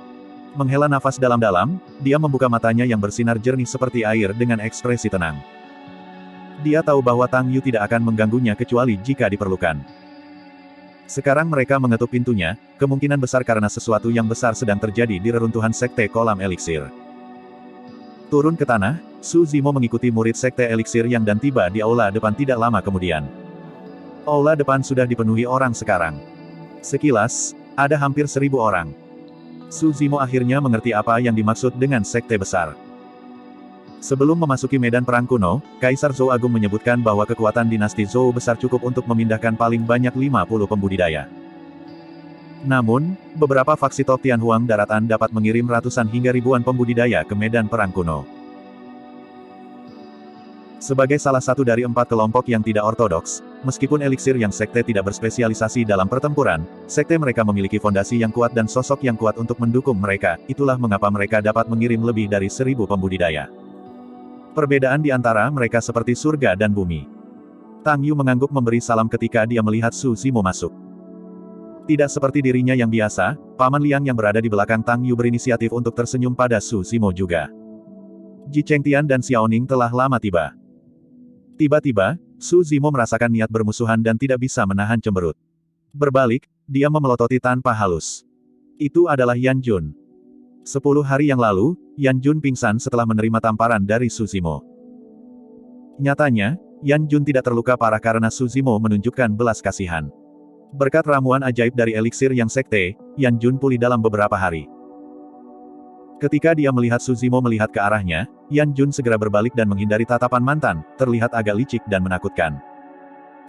Menghela nafas dalam-dalam, dia membuka matanya yang bersinar jernih seperti air dengan ekspresi tenang. Dia tahu bahwa Tang Yu tidak akan mengganggunya kecuali jika diperlukan. Sekarang mereka mengetuk pintunya, kemungkinan besar karena sesuatu yang besar sedang terjadi di reruntuhan Sekte Kolam Eliksir. Turun ke tanah, Su Zimo mengikuti murid Sekte Eliksir yang dan tiba di aula depan tidak lama kemudian. Aula depan sudah dipenuhi orang sekarang. Sekilas, ada hampir 1000 orang. Su Zimo akhirnya mengerti apa yang dimaksud dengan sekte besar. Sebelum memasuki medan perang kuno, Kaisar Zhou Agung menyebutkan bahwa kekuatan dinasti Zhou besar cukup untuk memindahkan paling banyak 50 pembudidaya. Namun, beberapa faksi top Tianhuang daratan dapat mengirim ratusan hingga ribuan pembudidaya ke medan perang kuno. Sebagai salah satu dari 4 kelompok yang tidak ortodoks, meskipun eliksir yang sekte tidak berspesialisasi dalam pertempuran, sekte mereka memiliki fondasi yang kuat dan sosok yang kuat untuk mendukung mereka, itulah mengapa mereka dapat mengirim lebih dari 1000 pembudidaya. Perbedaan di antara mereka seperti surga dan bumi. Tang Yu mengangguk memberi salam ketika dia melihat Su Zimo masuk. Tidak seperti dirinya yang biasa, Paman Liang yang berada di belakang Tang Yu berinisiatif untuk tersenyum pada Su Zimo juga. Ji Chengtian dan Xiaoning telah lama tiba. Tiba-tiba, Su Zimo merasakan niat bermusuhan dan tidak bisa menahan cemberut. Berbalik, dia memelototi tanpa halus. Itu adalah Yan Jun. 10 hari yang lalu, Yan Jun pingsan setelah menerima tamparan dari Su Zimo. Nyatanya, Yan Jun tidak terluka parah karena Su Zimo menunjukkan belas kasihan. Berkat ramuan ajaib dari eliksir yang sekte, Yan Jun pulih dalam beberapa hari. Ketika dia melihat Su Zimo melihat ke arahnya, Yan Jun segera berbalik dan menghindari tatapan mantan, terlihat agak licik dan menakutkan.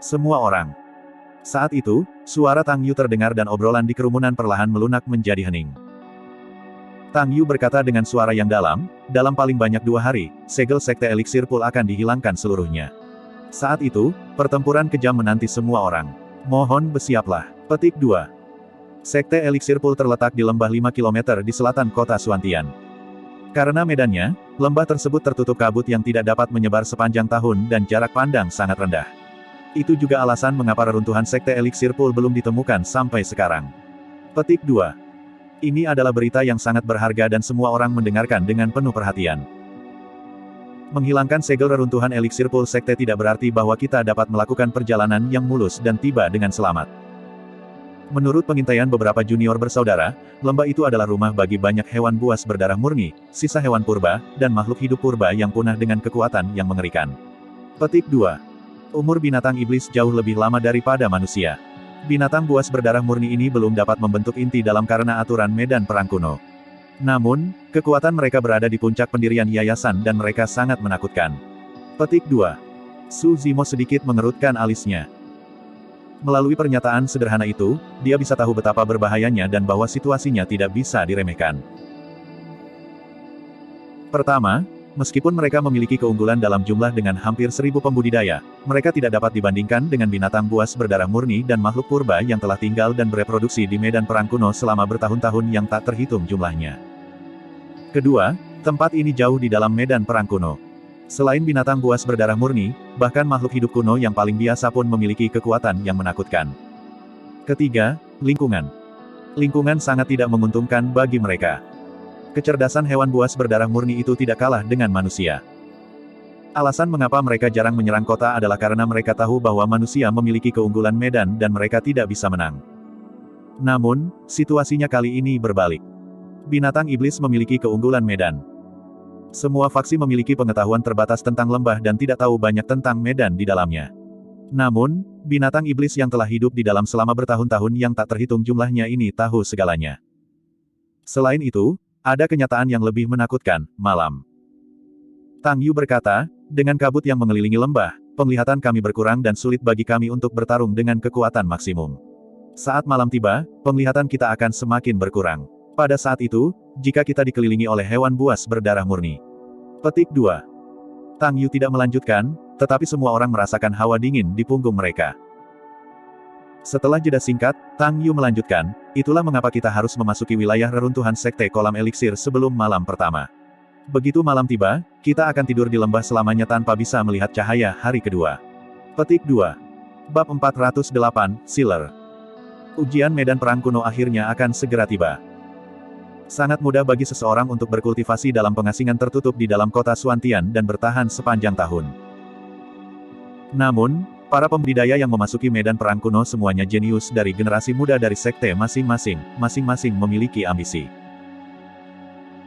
Semua orang. Saat itu, suara Tang Yu terdengar dan obrolan di kerumunan perlahan melunak menjadi hening. Tang Yu berkata dengan suara yang dalam paling banyak 2 hari, segel Sekte Eliksir Pool akan dihilangkan seluruhnya. Saat itu, pertempuran kejam menanti semua orang. Mohon bersiaplah. Petik 2. Sekte Eliksir Pool terletak di lembah 5 km di selatan kota Suantian. Karena medannya, lembah tersebut tertutup kabut yang tidak dapat menyebar sepanjang tahun dan jarak pandang sangat rendah. Itu juga alasan mengapa reruntuhan Sekte Eliksir Pool belum ditemukan sampai sekarang. Petik 2. Ini adalah berita yang sangat berharga dan semua orang mendengarkan dengan penuh perhatian. Menghilangkan segel reruntuhan Eliksir Pool Sekte tidak berarti bahwa kita dapat melakukan perjalanan yang mulus dan tiba dengan selamat. Menurut pengintaian beberapa junior bersaudara, lembah itu adalah rumah bagi banyak hewan buas berdarah murni, sisa hewan purba, dan makhluk hidup purba yang punah dengan kekuatan yang mengerikan. Petik 2. Umur binatang iblis jauh lebih lama daripada manusia. Binatang buas berdarah murni ini belum dapat membentuk inti dalam karena aturan medan perang kuno. Namun, kekuatan mereka berada di puncak pendirian yayasan dan mereka sangat menakutkan. Petik 2. Su Zimo sedikit mengerutkan alisnya. Melalui pernyataan sederhana itu, dia bisa tahu betapa berbahayanya dan bahwa situasinya tidak bisa diremehkan. Pertama, meskipun mereka memiliki keunggulan dalam jumlah dengan hampir 1000 pembudidaya, mereka tidak dapat dibandingkan dengan binatang buas berdarah murni dan makhluk purba yang telah tinggal dan bereproduksi di medan perang kuno selama bertahun-tahun yang tak terhitung jumlahnya. Kedua, tempat ini jauh di dalam medan perang kuno. Selain binatang buas berdarah murni, bahkan makhluk hidup kuno yang paling biasa pun memiliki kekuatan yang menakutkan. Ketiga, lingkungan. Lingkungan sangat tidak menguntungkan bagi mereka. Kecerdasan hewan buas berdarah murni itu tidak kalah dengan manusia. Alasan mengapa mereka jarang menyerang kota adalah karena mereka tahu bahwa manusia memiliki keunggulan medan dan mereka tidak bisa menang. Namun, situasinya kali ini berbalik. Binatang iblis memiliki keunggulan medan. Semua faksi memiliki pengetahuan terbatas tentang lembah dan tidak tahu banyak tentang medan di dalamnya. Namun, binatang iblis yang telah hidup di dalam selama bertahun-tahun yang tak terhitung jumlahnya ini tahu segalanya. Selain itu, ada kenyataan yang lebih menakutkan, malam. Tang Yu berkata, dengan kabut yang mengelilingi lembah, penglihatan kami berkurang dan sulit bagi kami untuk bertarung dengan kekuatan maksimum. Saat malam tiba, penglihatan kita akan semakin berkurang. Pada saat itu, jika kita dikelilingi oleh hewan buas berdarah murni. Petik 2. Tang Yu tidak melanjutkan, tetapi semua orang merasakan hawa dingin di punggung mereka. Setelah jeda singkat, Tang Yu melanjutkan, itulah mengapa kita harus memasuki wilayah reruntuhan sekte kolam eliksir sebelum malam pertama. Begitu malam tiba, kita akan tidur di lembah selamanya tanpa bisa melihat cahaya hari kedua. Petik 2. Bab 408, Sealer. Ujian medan perang kuno akhirnya akan segera tiba. Sangat mudah bagi seseorang untuk berkultivasi dalam pengasingan tertutup di dalam kota Suantian dan bertahan sepanjang tahun. Namun, para pembudidaya yang memasuki medan perang kuno semuanya jenius dari generasi muda dari sekte masing-masing memiliki ambisi.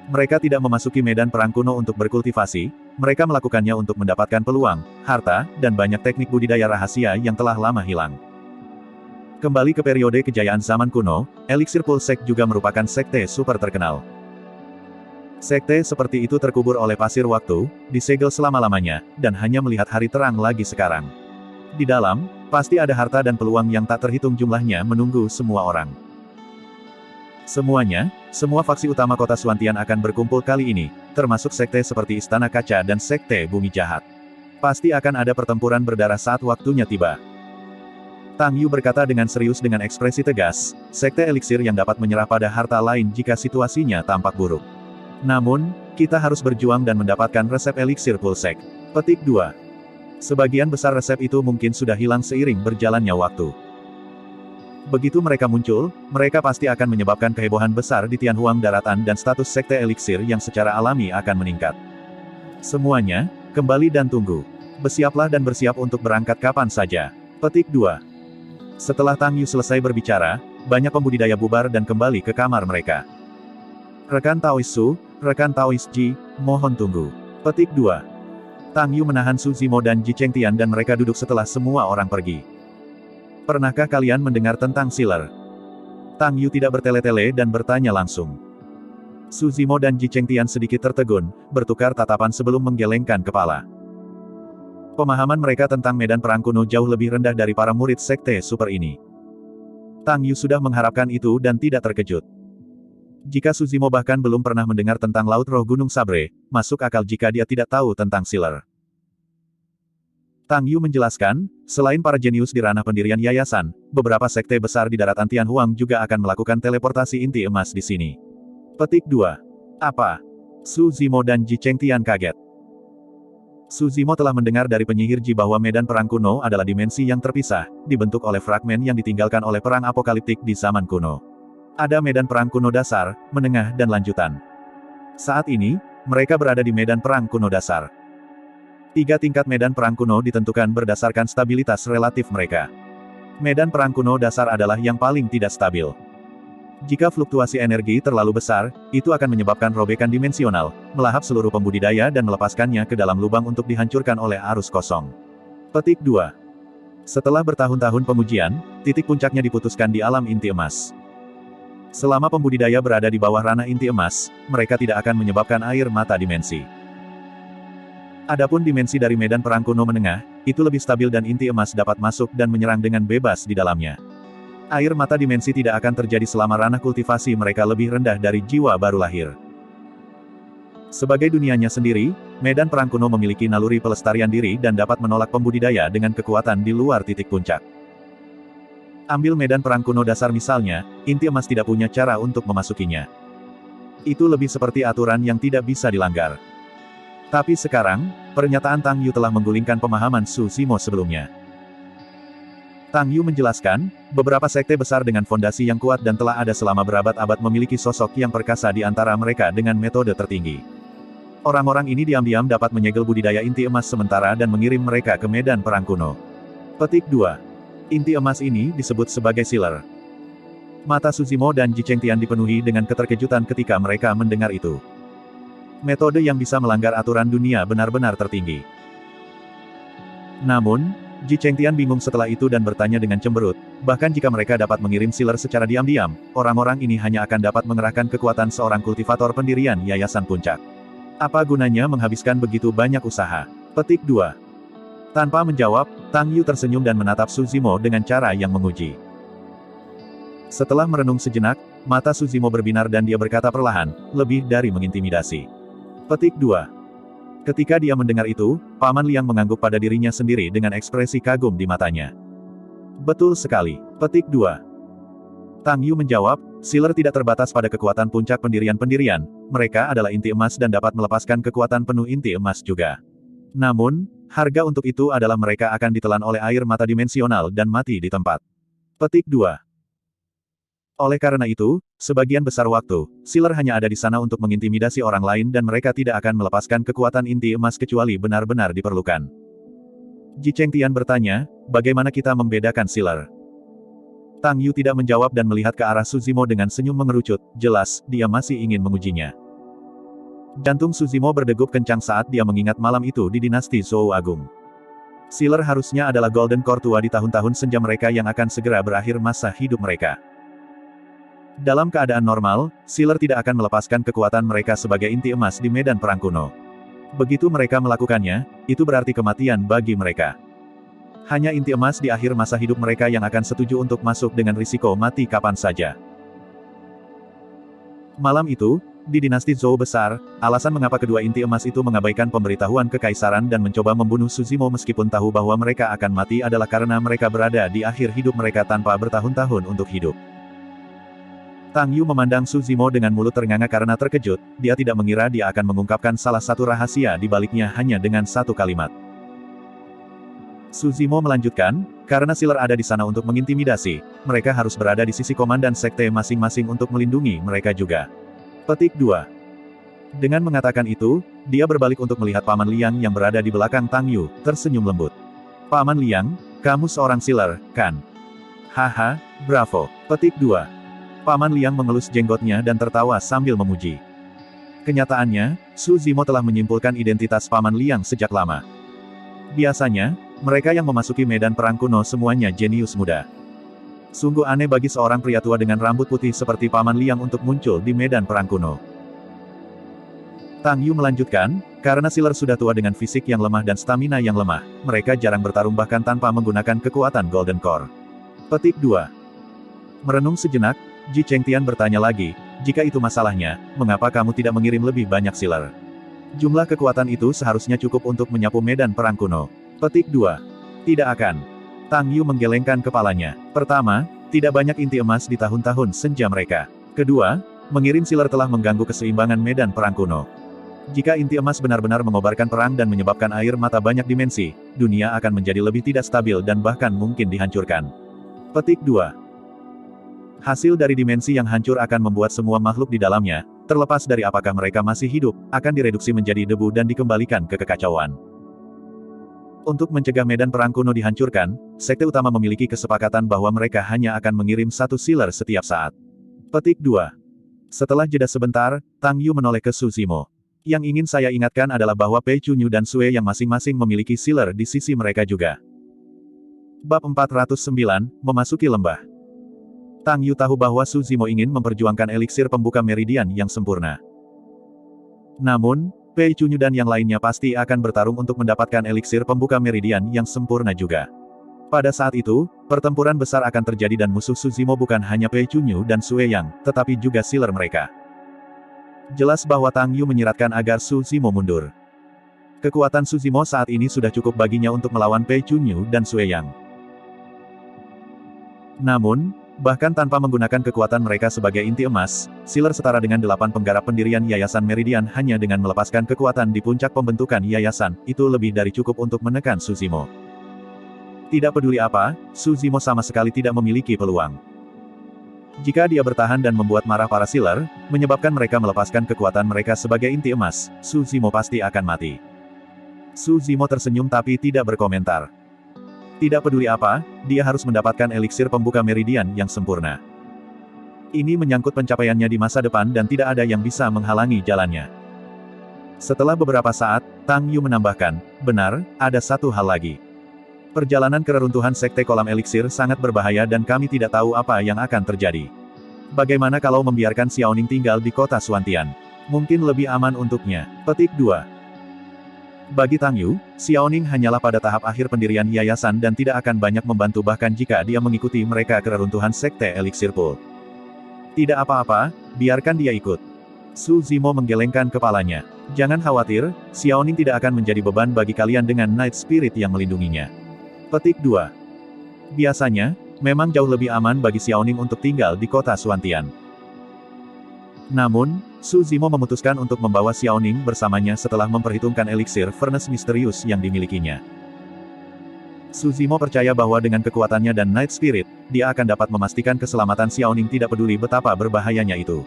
Mereka tidak memasuki medan perang kuno untuk berkultivasi, mereka melakukannya untuk mendapatkan peluang, harta, dan banyak teknik budidaya rahasia yang telah lama hilang. Kembali ke periode kejayaan zaman kuno, Elixir Pulsek juga merupakan sekte super terkenal. Sekte seperti itu terkubur oleh pasir waktu, disegel selama-lamanya, dan hanya melihat hari terang lagi sekarang. Di dalam, pasti ada harta dan peluang yang tak terhitung jumlahnya menunggu semua orang. Semua faksi utama kota Suantian akan berkumpul kali ini, termasuk sekte seperti Istana Kaca dan sekte Bumi Jahat. Pasti akan ada pertempuran berdarah saat waktunya tiba. Tang Yu berkata dengan serius dengan ekspresi tegas, sekte eliksir yang dapat menyerah pada harta lain jika situasinya tampak buruk. Namun, kita harus berjuang dan mendapatkan resep eliksir Pulsek. Petik 2. Sebagian besar resep itu mungkin sudah hilang seiring berjalannya waktu. Begitu mereka muncul, mereka pasti akan menyebabkan kehebohan besar di Tianhuang Daratan dan status sekte eliksir yang secara alami akan meningkat. Semuanya, kembali dan tunggu. Bersiaplah dan bersiap untuk berangkat kapan saja. Petik 2. Setelah Tang Yu selesai berbicara, banyak pembudidaya bubar dan kembali ke kamar mereka. Rekan Taois Su, rekan Taois Ji, mohon tunggu. Petik 2. Tang Yu menahan Su Zimo dan Ji Chengtian dan mereka duduk setelah semua orang pergi. Pernahkah kalian mendengar tentang Sealer? Tang Yu tidak bertele-tele dan bertanya langsung. Su Zimo dan Ji Chengtian sedikit tertegun, bertukar tatapan sebelum menggelengkan kepala. Pemahaman mereka tentang medan perang kuno jauh lebih rendah dari para murid sekte super ini. Tang Yu sudah mengharapkan itu dan tidak terkejut. Jika Su Zimo bahkan belum pernah mendengar tentang Laut Roh Gunung Sabre, masuk akal jika dia tidak tahu tentang Sealer. Tang Yu menjelaskan, selain para jenius di ranah pendirian yayasan, beberapa sekte besar di daratan Tianhuang juga akan melakukan teleportasi inti emas di sini. Petik 2. Apa? Su Zimo dan Ji Chengtian kaget. Su Zimo telah mendengar dari penyihir Ji bahwa medan perang kuno adalah dimensi yang terpisah, dibentuk oleh fragmen yang ditinggalkan oleh perang apokaliptik di zaman kuno. Ada medan perang kuno dasar, menengah dan lanjutan. Saat ini, mereka berada di medan perang kuno dasar. 3 tingkat medan perang kuno ditentukan berdasarkan stabilitas relatif mereka. Medan perang kuno dasar adalah yang paling tidak stabil. Jika fluktuasi energi terlalu besar, itu akan menyebabkan robekan dimensional, melahap seluruh pembudidaya dan melepaskannya ke dalam lubang untuk dihancurkan oleh arus kosong. Petik 2. Setelah bertahun-tahun pengujian, titik puncaknya diputuskan di alam inti emas. Selama pembudidaya berada di bawah ranah inti emas, mereka tidak akan menyebabkan air mata dimensi. Adapun dimensi dari medan perang kuno menengah, itu lebih stabil dan inti emas dapat masuk dan menyerang dengan bebas di dalamnya. Air mata dimensi tidak akan terjadi selama ranah kultivasi mereka lebih rendah dari jiwa baru lahir. Sebagai dunianya sendiri, medan perang kuno memiliki naluri pelestarian diri dan dapat menolak pembudidaya dengan kekuatan di luar titik puncak. Ambil medan perang kuno dasar misalnya, inti emas tidak punya cara untuk memasukinya. Itu lebih seperti aturan yang tidak bisa dilanggar. Tapi sekarang, pernyataan Tang Yu telah menggulingkan pemahaman Su Zimo sebelumnya. Tang Yu menjelaskan, beberapa sekte besar dengan fondasi yang kuat dan telah ada selama berabad-abad memiliki sosok yang perkasa di antara mereka dengan metode tertinggi. Orang-orang ini diam-diam dapat menyegel budidaya inti emas sementara dan mengirim mereka ke medan perang kuno. Petik 2. Inti emas ini disebut sebagai sealer. Mata Su Zimo dan Ji Chengtian dipenuhi dengan keterkejutan ketika mereka mendengar itu. Metode yang bisa melanggar aturan dunia benar-benar tertinggi. Namun, Ji Chengtian bingung setelah itu dan bertanya dengan cemberut, bahkan jika mereka dapat mengirim sealer secara diam-diam, orang-orang ini hanya akan dapat mengerahkan kekuatan seorang kultivator pendirian Yayasan Puncak. Apa gunanya menghabiskan begitu banyak usaha? Petik 2. Tanpa menjawab, Tang Yu tersenyum dan menatap Su Zimo dengan cara yang menguji. Setelah merenung sejenak, mata Su Zimo berbinar dan dia berkata perlahan, lebih dari mengintimidasi. Petik 2. Ketika dia mendengar itu, Paman Liang mengangguk pada dirinya sendiri dengan ekspresi kagum di matanya. Betul sekali. Petik 2. Tang Yu menjawab, sealer tidak terbatas pada kekuatan puncak pendirian-pendirian, mereka adalah inti emas dan dapat melepaskan kekuatan penuh inti emas juga. Namun, harga untuk itu adalah mereka akan ditelan oleh air mata dimensional dan mati di tempat. Petik 2. Oleh karena itu, sebagian besar waktu, sealer hanya ada di sana untuk mengintimidasi orang lain dan mereka tidak akan melepaskan kekuatan inti emas kecuali benar-benar diperlukan. Ji Chengtian bertanya, bagaimana kita membedakan sealer? Tang Yu tidak menjawab dan melihat ke arah Su Zimo dengan senyum mengerucut, jelas, dia masih ingin mengujinya. Jantung Su Zimo berdegup kencang saat dia mengingat malam itu di dinasti Zhou Agung. Sealer harusnya adalah Golden Core tua di tahun-tahun senja mereka yang akan segera berakhir masa hidup mereka. Dalam keadaan normal, sealer tidak akan melepaskan kekuatan mereka sebagai inti emas di medan perang kuno. Begitu mereka melakukannya, itu berarti kematian bagi mereka. Hanya inti emas di akhir masa hidup mereka yang akan setuju untuk masuk dengan risiko mati kapan saja. Malam itu, di dinasti Zhou besar, alasan mengapa kedua inti emas itu mengabaikan pemberitahuan kekaisaran dan mencoba membunuh Su Zimo meskipun tahu bahwa mereka akan mati adalah karena mereka berada di akhir hidup mereka tanpa bertahun-tahun untuk hidup. Tang Yu memandang Su Zimo dengan mulut ternganga karena terkejut, dia tidak mengira dia akan mengungkapkan salah satu rahasia di baliknya hanya dengan satu kalimat. Su Zimo melanjutkan, karena sealer ada di sana untuk mengintimidasi, mereka harus berada di sisi komandan sekte masing-masing untuk melindungi mereka juga. Petik 2. Dengan mengatakan itu, dia berbalik untuk melihat Paman Liang yang berada di belakang Tang Yu, tersenyum lembut. Paman Liang, kamu seorang sealer, kan? Haha, bravo. Petik 2. Paman Liang mengelus jenggotnya dan tertawa sambil memuji. Kenyataannya, Su Zimo telah menyimpulkan identitas Paman Liang sejak lama. Biasanya, mereka yang memasuki medan perang kuno semuanya jenius muda. Sungguh aneh bagi seorang pria tua dengan rambut putih seperti Paman Liang untuk muncul di medan perang kuno. Tang Yu melanjutkan, karena sealer sudah tua dengan fisik yang lemah dan stamina yang lemah, mereka jarang bertarung bahkan tanpa menggunakan kekuatan Golden Core. Petik 2. Merenung sejenak, Ji Chengtian bertanya lagi, jika itu masalahnya, mengapa kamu tidak mengirim lebih banyak sealer? Jumlah kekuatan itu seharusnya cukup untuk menyapu medan perang kuno. Petik 2. Tidak akan. Tang Yu menggelengkan kepalanya. Pertama, tidak banyak inti emas di tahun-tahun senja mereka. Kedua, mengirim sealer telah mengganggu keseimbangan medan perang kuno. Jika inti emas benar-benar mengobarkan perang dan menyebabkan air mata banyak dimensi, dunia akan menjadi lebih tidak stabil dan bahkan mungkin dihancurkan. Petik 2. Hasil dari dimensi yang hancur akan membuat semua makhluk di dalamnya, terlepas dari apakah mereka masih hidup, akan direduksi menjadi debu dan dikembalikan ke kekacauan. Untuk mencegah medan perang kuno dihancurkan, sekte utama memiliki kesepakatan bahwa mereka hanya akan mengirim satu sealer setiap saat. Petik 2. Setelah jeda sebentar, Tang Yu menoleh ke Su Zimo. Yang ingin saya ingatkan adalah bahwa Pei Chunyu dan Sue yang masing-masing memiliki sealer di sisi mereka juga. Bab 409, Memasuki Lembah. Tang Yu tahu bahwa Su Zimo ingin memperjuangkan eliksir pembuka meridian yang sempurna. Namun, Pei Chunyu dan yang lainnya pasti akan bertarung untuk mendapatkan eliksir pembuka meridian yang sempurna juga. Pada saat itu, pertempuran besar akan terjadi dan musuh Su Zimo bukan hanya Pei Chunyu dan Sue Yang, tetapi juga sealer mereka. Jelas bahwa Tang Yu menyiratkan agar Su Zimo mundur. Kekuatan Su Zimo saat ini sudah cukup baginya untuk melawan Pei Chunyu dan Sue Yang. Namun, bahkan tanpa menggunakan kekuatan mereka sebagai inti emas, sealer setara dengan 8 penggarap pendirian Yayasan Meridian hanya dengan melepaskan kekuatan di puncak pembentukan yayasan, itu lebih dari cukup untuk menekan Su Zimo. Tidak peduli apa, Su Zimo sama sekali tidak memiliki peluang. Jika dia bertahan dan membuat marah para sealer, menyebabkan mereka melepaskan kekuatan mereka sebagai inti emas, Su Zimo pasti akan mati. Su Zimo tersenyum tapi tidak berkomentar. Tidak peduli apa, dia harus mendapatkan eliksir pembuka meridian yang sempurna. Ini menyangkut pencapaiannya di masa depan dan tidak ada yang bisa menghalangi jalannya. Setelah beberapa saat, Tang Yu menambahkan, benar, ada satu hal lagi. Perjalanan ke reruntuhan sekte kolam eliksir sangat berbahaya dan kami tidak tahu apa yang akan terjadi. Bagaimana kalau membiarkan Xiaoning tinggal di kota Suantian? Mungkin lebih aman untuknya. Petik 2. Bagi Tang Yu, Xiaoning hanyalah pada tahap akhir pendirian yayasan dan tidak akan banyak membantu bahkan jika dia mengikuti mereka ke reruntuhan sekte eliksir pool. Tidak apa-apa, biarkan dia ikut. Su Zimo menggelengkan kepalanya. Jangan khawatir, Xiaoning tidak akan menjadi beban bagi kalian dengan Night Spirit yang melindunginya. Petik 2. Biasanya, memang jauh lebih aman bagi Xiaoning untuk tinggal di kota Suantian. Namun, Su Zimo memutuskan untuk membawa Xiaoning bersamanya setelah memperhitungkan eliksir furnace misterius yang dimilikinya. Su Zimo percaya bahwa dengan kekuatannya dan Night Spirit, dia akan dapat memastikan keselamatan Xiaoning tidak peduli betapa berbahayanya itu.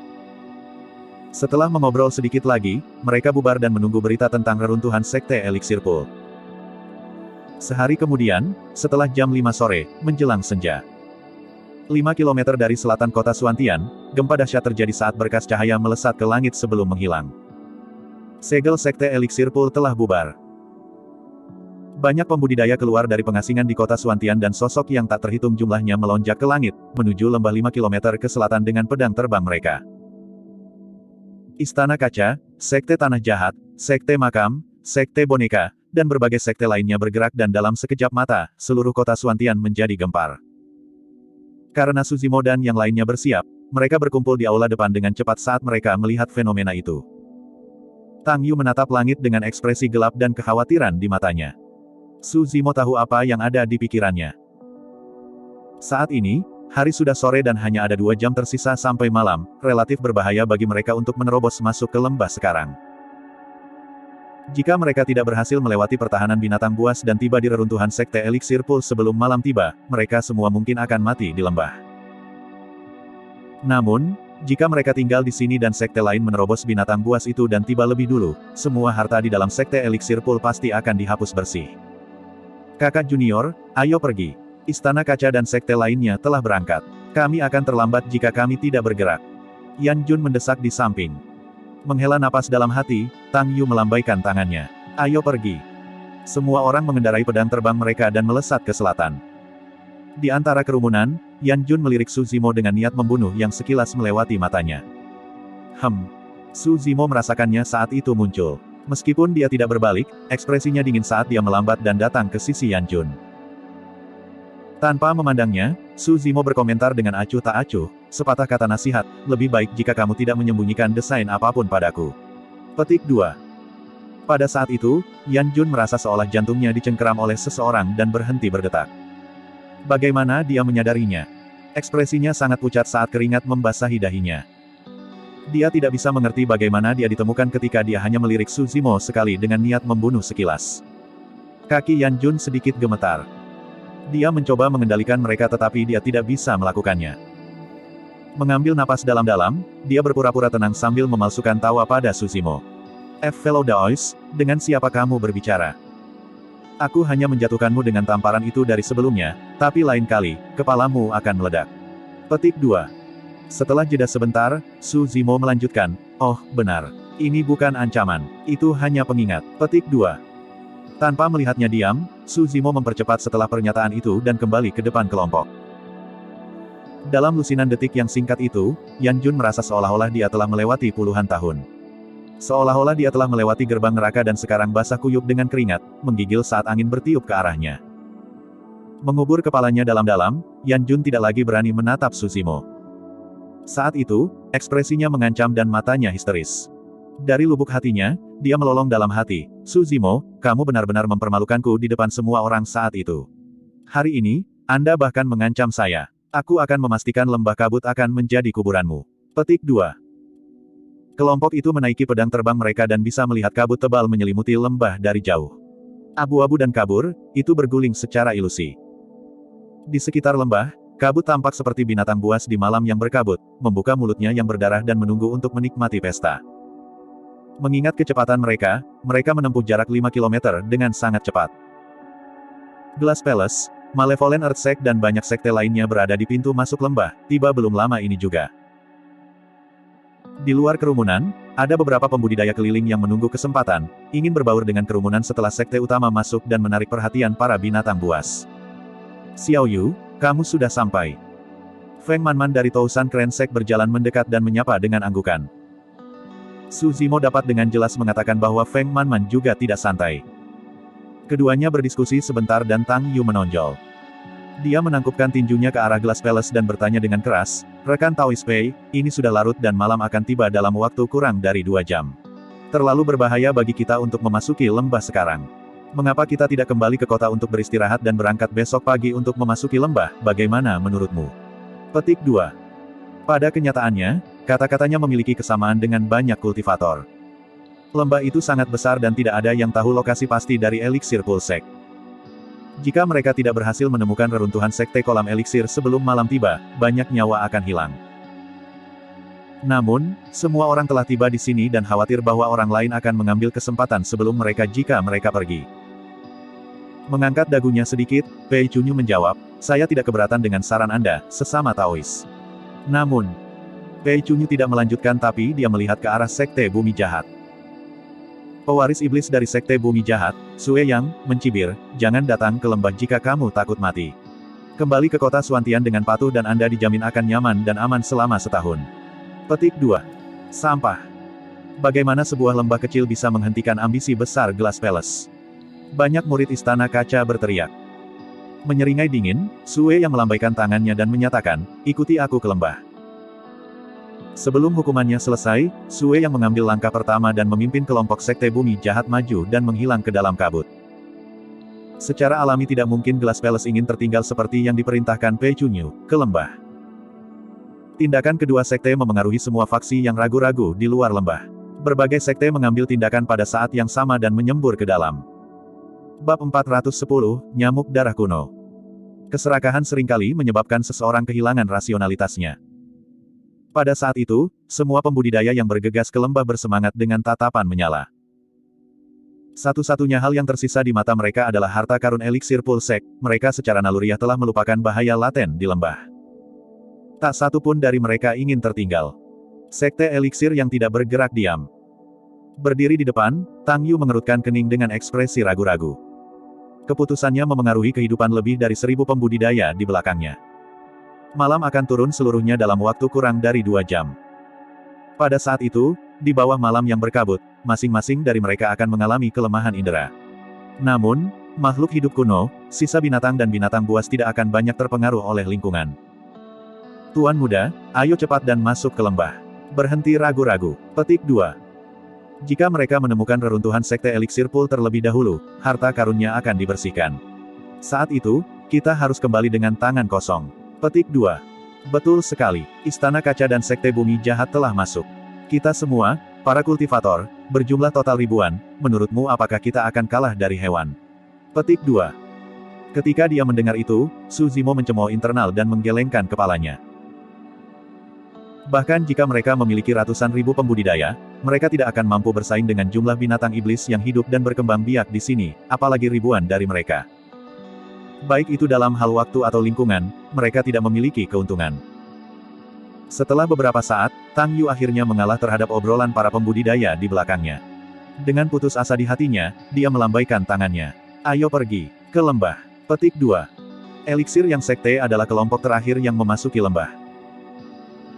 Setelah mengobrol sedikit lagi, mereka bubar dan menunggu berita tentang reruntuhan sekte eliksir pool. Sehari kemudian, setelah jam 5 sore, menjelang senja. 5 km dari selatan kota Suantian, gempa dahsyat terjadi saat berkas cahaya melesat ke langit sebelum menghilang. Segel sekte eliksir pool telah bubar. Banyak pembudidaya keluar dari pengasingan di kota Suantian dan sosok yang tak terhitung jumlahnya melonjak ke langit, menuju lembah 5 km ke selatan dengan pedang terbang mereka. Istana Kaca, Sekte Tanah Jahat, Sekte Makam, Sekte Boneka, dan berbagai sekte lainnya bergerak dan dalam sekejap mata, seluruh kota Suantian menjadi gempar. Karena Su Zimo dan yang lainnya bersiap, mereka berkumpul di aula depan dengan cepat saat mereka melihat fenomena itu. Tang Yu menatap langit dengan ekspresi gelap dan kekhawatiran di matanya. Su Zimo tahu apa yang ada di pikirannya. Saat ini, hari sudah sore dan hanya ada 2 jam tersisa sampai malam, relatif berbahaya bagi mereka untuk menerobos masuk ke lembah sekarang. Jika mereka tidak berhasil melewati pertahanan binatang buas dan tiba di reruntuhan sekte eliksir pool sebelum malam tiba, mereka semua mungkin akan mati di lembah. Namun, jika mereka tinggal di sini dan sekte lain menerobos binatang buas itu dan tiba lebih dulu, semua harta di dalam sekte eliksir pool pasti akan dihapus bersih. Kakak junior, ayo pergi. Istana Kaca dan sekte lainnya telah berangkat. Kami akan terlambat jika kami tidak bergerak. Yan Jun mendesak di samping. Menghela napas dalam hati, Tang Yu melambaikan tangannya. Ayo pergi. Semua orang mengendarai pedang terbang mereka dan melesat ke selatan. Di antara kerumunan, Yan Jun melirik Su Zimo dengan niat membunuh yang sekilas melewati matanya. Su Zimo merasakannya saat itu muncul. Meskipun dia tidak berbalik, ekspresinya dingin saat dia melambat dan datang ke sisi Yan Jun. Tanpa memandangnya, Su Zimo berkomentar dengan acuh tak acuh, sepatah kata nasihat, lebih baik jika kamu tidak menyembunyikan desain apapun padaku. Petik 2. Pada saat itu, Yan Jun merasa seolah jantungnya dicengkeram oleh seseorang dan berhenti berdetak. Bagaimana dia menyadarinya? Ekspresinya sangat pucat saat keringat membasahi dahinya. Dia tidak bisa mengerti bagaimana dia ditemukan ketika dia hanya melirik Su Zimo sekali dengan niat membunuh sekilas. Kaki Yan Jun sedikit gemetar. Dia mencoba mengendalikan mereka tetapi dia tidak bisa melakukannya. Mengambil napas dalam-dalam, dia berpura-pura tenang sambil memalsukan tawa pada Su Zimo. Fellow Daoist, dengan siapa kamu berbicara? Aku hanya menjatuhkanmu dengan tamparan itu dari sebelumnya, tapi lain kali, kepalamu akan meledak. Petik 2. Setelah jeda sebentar, Su Zimo melanjutkan, oh, benar. Ini bukan ancaman, itu hanya pengingat. Petik 2. Tanpa melihatnya diam, Su Zimo mempercepat setelah pernyataan itu dan kembali ke depan kelompok. Dalam lusinan detik yang singkat itu, Yan Jun merasa seolah-olah dia telah melewati puluhan tahun. Seolah-olah dia telah melewati gerbang neraka dan sekarang basah kuyup dengan keringat, menggigil saat angin bertiup ke arahnya. Mengubur kepalanya dalam-dalam, Yan Jun tidak lagi berani menatap Su Zimo. Saat itu, ekspresinya mengancam dan matanya histeris. Dari lubuk hatinya, dia melolong dalam hati, Su Zimo, kamu benar-benar mempermalukanku di depan semua orang saat itu. Hari ini, Anda bahkan mengancam saya. Aku akan memastikan lembah kabut akan menjadi kuburanmu. Petik 2. Kelompok itu menaiki pedang terbang mereka dan bisa melihat kabut tebal menyelimuti lembah dari jauh. Abu-abu dan kabur, itu berguling secara ilusi. Di sekitar lembah, kabut tampak seperti binatang buas di malam yang berkabut, membuka mulutnya yang berdarah dan menunggu untuk menikmati pesta. Mengingat kecepatan mereka menempuh jarak 5 km dengan sangat cepat. Glass Palace, Malevolent Earth Sect dan banyak sekte lainnya berada di pintu masuk lembah, tiba belum lama ini juga. Di luar kerumunan, ada beberapa pembudidaya keliling yang menunggu kesempatan, ingin berbaur dengan kerumunan setelah sekte utama masuk dan menarik perhatian para binatang buas. Xiao Yu, kamu sudah sampai. Feng Manman dari Tousan Clan Sect berjalan mendekat dan menyapa dengan anggukan. Su Zimo dapat dengan jelas mengatakan bahwa Feng Manman juga tidak santai. Keduanya berdiskusi sebentar dan Tang Yu menonjol. Dia menangkupkan tinjunya ke arah Glass Palace dan bertanya dengan keras, rekan Taoist Pei, ini sudah larut dan malam akan tiba dalam waktu kurang dari 2 jam. Terlalu berbahaya bagi kita untuk memasuki lembah sekarang. Mengapa kita tidak kembali ke kota untuk beristirahat dan berangkat besok pagi untuk memasuki lembah, bagaimana menurutmu? Petik 2. Pada kenyataannya, kata-katanya memiliki kesamaan dengan banyak kultivator. Lembah itu sangat besar dan tidak ada yang tahu lokasi pasti dari eliksir Pulsek. Jika mereka tidak berhasil menemukan reruntuhan sekte kolam eliksir sebelum malam tiba, banyak nyawa akan hilang. Namun, semua orang telah tiba di sini dan khawatir bahwa orang lain akan mengambil kesempatan sebelum mereka jika mereka pergi. Mengangkat dagunya sedikit, Pei Chunyu menjawab, saya tidak keberatan dengan saran Anda, sesama Taois. Namun, Pei Chunyu tidak melanjutkan tapi dia melihat ke arah sekte bumi jahat. Pewaris iblis dari sekte bumi jahat, Sue Yang, mencibir, jangan datang ke lembah jika kamu takut mati. Kembali ke kota Suantian dengan patuh dan Anda dijamin akan nyaman dan aman selama setahun. Petik 2. Sampah. Bagaimana sebuah lembah kecil bisa menghentikan ambisi besar Glass Palace? Banyak murid istana kaca berteriak. Menyeringai dingin, Sue Yang melambaikan tangannya dan menyatakan, ikuti aku ke lembah. Sebelum hukumannya selesai, Sue Yang mengambil langkah pertama dan memimpin kelompok sekte bumi jahat maju dan menghilang ke dalam kabut. Secara alami tidak mungkin Glass Palace ingin tertinggal seperti yang diperintahkan Pei Chunyu, ke lembah. Tindakan kedua sekte memengaruhi semua faksi yang ragu-ragu di luar lembah. Berbagai sekte mengambil tindakan pada saat yang sama dan menyembur ke dalam. Bab 410, Nyamuk Darah Kuno. Keserakahan seringkali menyebabkan seseorang kehilangan rasionalitasnya. Pada saat itu, semua pembudidaya yang bergegas ke lembah bersemangat dengan tatapan menyala. Satu-satunya hal yang tersisa di mata mereka adalah harta karun eliksir Pulsek, mereka secara naluriah telah melupakan bahaya laten di lembah. Tak satu pun dari mereka ingin tertinggal. Sekte eliksir yang tidak bergerak diam. Berdiri di depan, Tang Yu mengerutkan kening dengan ekspresi ragu-ragu. Keputusannya memengaruhi kehidupan lebih dari 1000 pembudidaya di belakangnya. Malam akan turun seluruhnya dalam waktu kurang dari 2 jam. Pada saat itu, di bawah malam yang berkabut, masing-masing dari mereka akan mengalami kelemahan indera. Namun, makhluk hidup kuno, sisa binatang dan binatang buas tidak akan banyak terpengaruh oleh lingkungan. Tuan muda, ayo cepat dan masuk ke lembah. Berhenti ragu-ragu. Petik 2. Jika mereka menemukan reruntuhan sekte eliksir Pul terlebih dahulu, harta karunnya akan dibersihkan. Saat itu, kita harus kembali dengan tangan kosong. Petik 2. Betul sekali, Istana Kaca dan Sekte Bumi Jahat telah masuk. Kita semua, para kultivator, berjumlah total ribuan, menurutmu apakah kita akan kalah dari hewan? Petik 2. Ketika dia mendengar itu, Su Zimo mencemooh internal dan menggelengkan kepalanya. Bahkan jika mereka memiliki ratusan ribu pembudidaya, Mereka tidak akan mampu bersaing dengan jumlah binatang iblis yang hidup dan berkembang biak di sini, apalagi ribuan dari mereka. Baik itu dalam hal waktu atau lingkungan, mereka tidak memiliki keuntungan. Setelah beberapa saat, Tang Yu akhirnya mengalah terhadap obrolan para pembudidaya di belakangnya. Dengan putus asa di hatinya, dia melambaikan tangannya. Ayo pergi ke lembah. Petik 2. Eliksir yang sekte adalah kelompok terakhir yang memasuki lembah.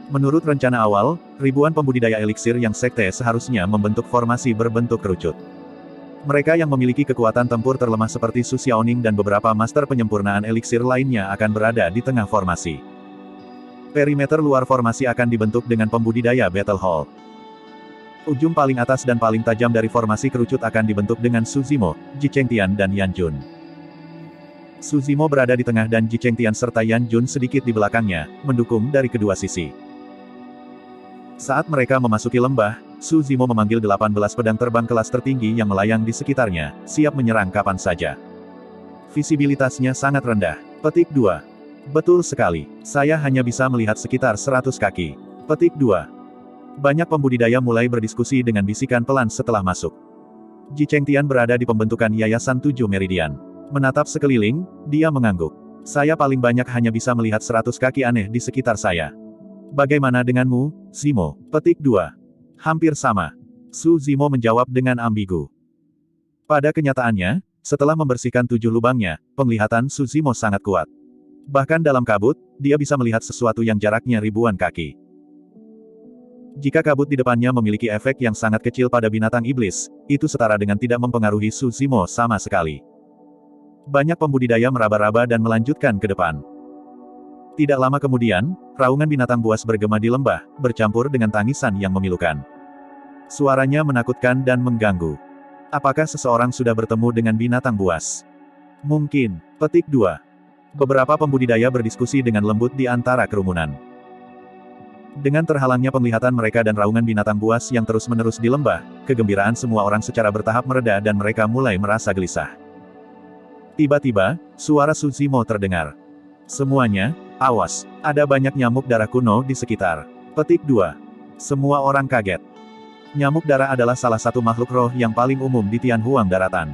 Menurut rencana awal, ribuan pembudidaya eliksir yang sekte seharusnya membentuk formasi berbentuk kerucut. Mereka yang memiliki kekuatan tempur terlemah seperti Su Xiaoning dan beberapa master penyempurnaan eliksir lainnya akan berada di tengah formasi. Perimeter luar formasi akan dibentuk dengan pembudidaya Battle Hall. Ujung paling atas dan paling tajam dari formasi kerucut akan dibentuk dengan Su Zimo, Ji Chengtian dan Yan Jun. Su Zimo berada di tengah dan Ji Chengtian serta Yan Jun sedikit di belakangnya, mendukung dari kedua sisi. Saat mereka memasuki lembah, Su Zimo memanggil 18 pedang terbang kelas tertinggi yang melayang di sekitarnya, siap menyerang kapan saja. Visibilitasnya sangat rendah. Petik 2. Betul sekali, saya hanya bisa melihat sekitar 100 kaki. Petik 2. Banyak pembudidaya mulai berdiskusi dengan bisikan pelan setelah masuk. Ji Chengtian berada di pembentukan Yayasan 7 Meridian. Menatap sekeliling, dia mengangguk. Saya paling banyak hanya bisa melihat 100 kaki aneh di sekitar saya. Bagaimana denganmu, Zimo? Petik 2. Hampir sama. Su Zimo menjawab dengan ambigu. Pada kenyataannya, setelah membersihkan 7 lubangnya, penglihatan Su Zimo sangat kuat. Bahkan dalam kabut, dia bisa melihat sesuatu yang jaraknya ribuan kaki. Jika kabut di depannya memiliki efek yang sangat kecil pada binatang iblis, itu setara dengan tidak mempengaruhi Su Zimo sama sekali. Banyak pembudidaya meraba-raba dan melanjutkan ke depan. Tidak lama kemudian, raungan binatang buas bergema di lembah, bercampur dengan tangisan yang memilukan. Suaranya menakutkan dan mengganggu. Apakah seseorang sudah bertemu dengan binatang buas? Mungkin. Petik 2. Beberapa pembudidaya berdiskusi dengan lembut di antara kerumunan. Dengan terhalangnya penglihatan mereka dan raungan binatang buas yang terus-menerus di lembah, kegembiraan semua orang secara bertahap mereda dan mereka mulai merasa gelisah. Tiba-tiba, suara Su Zimo terdengar. Semuanya, awas, ada banyak nyamuk darah kuno di sekitar. Petik 2. Semua orang kaget. Nyamuk darah adalah salah satu makhluk roh yang paling umum di Tianhuang daratan.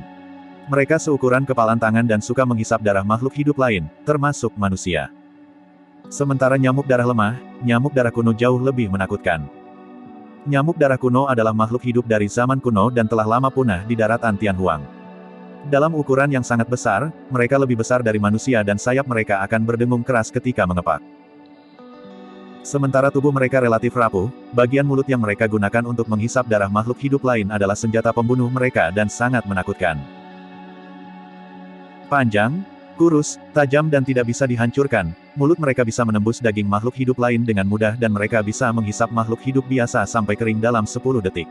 Mereka seukuran kepalan tangan dan suka menghisap darah makhluk hidup lain, termasuk manusia. Sementara nyamuk darah lemah, nyamuk darah kuno jauh lebih menakutkan. Nyamuk darah kuno adalah makhluk hidup dari zaman kuno dan telah lama punah di daratan Tianhuang. Dalam ukuran yang sangat besar, mereka lebih besar dari manusia dan sayap mereka akan berdengung keras ketika mengepak. Sementara tubuh mereka relatif rapuh, bagian mulut yang mereka gunakan untuk menghisap darah makhluk hidup lain adalah senjata pembunuh mereka dan sangat menakutkan. Panjang, kurus, tajam dan tidak bisa dihancurkan, mulut mereka bisa menembus daging makhluk hidup lain dengan mudah dan mereka bisa menghisap makhluk hidup biasa sampai kering dalam 10 detik.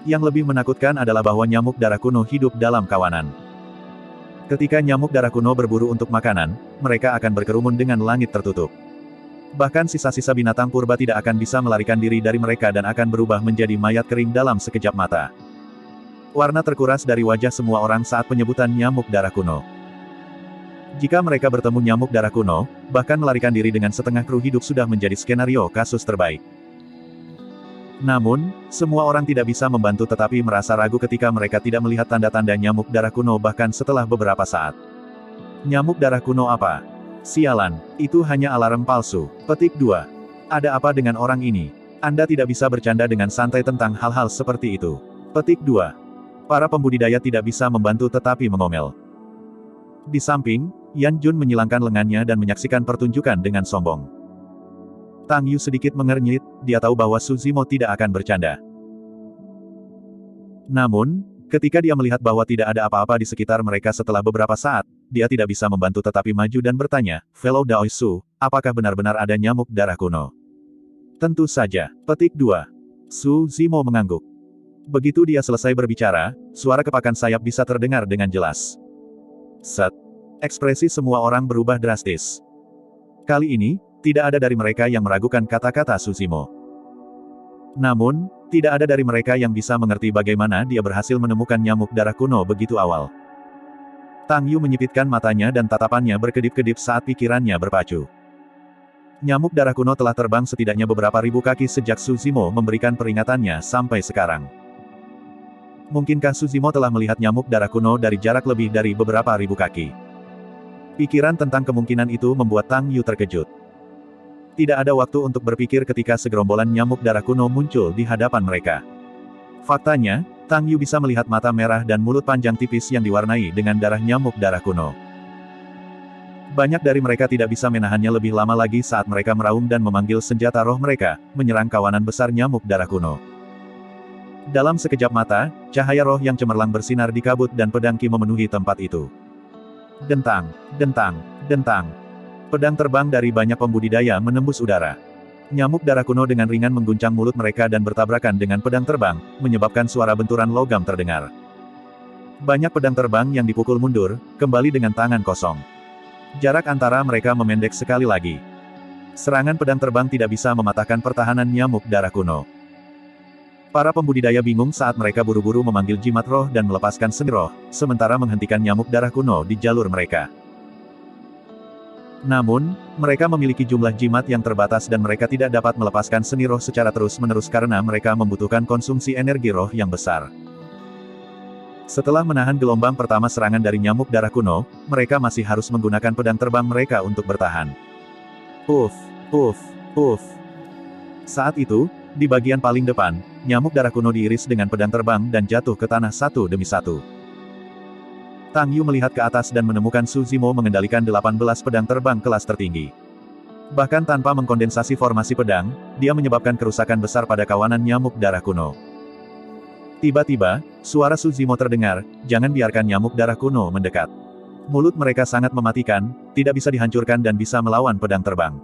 Yang lebih menakutkan adalah bahwa nyamuk darah kuno hidup dalam kawanan. Ketika nyamuk darah kuno berburu untuk makanan, mereka akan berkerumun dengan langit tertutup. Bahkan sisa-sisa binatang purba tidak akan bisa melarikan diri dari mereka dan akan berubah menjadi mayat kering dalam sekejap mata. Warna terkuras dari wajah semua orang saat penyebutan nyamuk darah kuno. Jika mereka bertemu nyamuk darah kuno, bahkan melarikan diri dengan setengah kru hidup sudah menjadi skenario kasus terbaik. Namun, semua orang tidak bisa membantu tetapi merasa ragu ketika mereka tidak melihat tanda-tanda nyamuk darah kuno bahkan setelah beberapa saat. Nyamuk darah kuno apa? Sialan, itu hanya alarm palsu. Petik 2. Ada apa dengan orang ini? Anda tidak bisa bercanda dengan santai tentang hal-hal seperti itu. Petik 2. Para pembudidaya tidak bisa membantu tetapi mengomel. Di samping, Yan Jun menyilangkan lengannya dan menyaksikan pertunjukan dengan sombong. Tang Yu sedikit mengernyit, dia tahu bahwa Su Zimo tidak akan bercanda. Namun, ketika dia melihat bahwa tidak ada apa-apa di sekitar mereka setelah beberapa saat, dia tidak bisa membantu tetapi maju dan bertanya, "Fellow Dao Su, apakah benar-benar ada nyamuk darah kuno?" Tentu saja. Petik 2. Su Zimo mengangguk. Begitu dia selesai berbicara, suara kepakan sayap bisa terdengar dengan jelas. Set. Ekspresi semua orang berubah drastis. Kali ini, tidak ada dari mereka yang meragukan kata-kata Su Zimo. Namun, tidak ada dari mereka yang bisa mengerti bagaimana dia berhasil menemukan nyamuk darah kuno begitu awal. Tang Yu menyipitkan matanya dan tatapannya berkedip-kedip saat pikirannya berpacu. Nyamuk darah kuno telah terbang setidaknya beberapa ribu kaki sejak Suzimo memberikan peringatannya sampai sekarang. Mungkinkah Suzimo telah melihat nyamuk darah kuno dari jarak lebih dari beberapa ribu kaki? Pikiran tentang kemungkinan itu membuat Tang Yu terkejut. Tidak ada waktu untuk berpikir ketika segerombolan nyamuk darah kuno muncul di hadapan mereka. Faktanya, Tang Yu bisa melihat mata merah dan mulut panjang tipis yang diwarnai dengan darah nyamuk darah kuno. Banyak dari mereka tidak bisa menahannya lebih lama lagi saat mereka meraung dan memanggil senjata roh mereka, menyerang kawanan besar nyamuk darah kuno. Dalam sekejap mata, cahaya roh yang cemerlang bersinar di kabut dan pedang Qi memenuhi tempat itu. Dentang, dentang, dentang. Pedang terbang dari banyak pembudidaya menembus udara. Nyamuk darah kuno dengan ringan mengguncang mulut mereka dan bertabrakan dengan pedang terbang, menyebabkan suara benturan logam terdengar. Banyak pedang terbang yang dipukul mundur, kembali dengan tangan kosong. Jarak antara mereka memendek sekali lagi. Serangan pedang terbang tidak bisa mematahkan pertahanan nyamuk darah kuno. Para pembudidaya bingung saat mereka buru-buru memanggil jimat roh dan melepaskan seni roh, sementara menghentikan nyamuk darah kuno di jalur mereka. Namun, mereka memiliki jumlah jimat yang terbatas dan mereka tidak dapat melepaskan seni roh secara terus-menerus karena mereka membutuhkan konsumsi energi roh yang besar. Setelah menahan gelombang pertama serangan dari nyamuk darah kuno, mereka masih harus menggunakan pedang terbang mereka untuk bertahan. Uff, uff, uff. Saat itu, di bagian paling depan, nyamuk darah kuno diiris dengan pedang terbang dan jatuh ke tanah satu demi satu. Tang Yu melihat ke atas dan menemukan Suzimo mengendalikan 18 pedang terbang kelas tertinggi. Bahkan tanpa mengkondensasi formasi pedang, dia menyebabkan kerusakan besar pada kawanan nyamuk darah kuno. Tiba-tiba, suara Suzimo terdengar, jangan biarkan nyamuk darah kuno mendekat. Mulut mereka sangat mematikan, tidak bisa dihancurkan dan bisa melawan pedang terbang.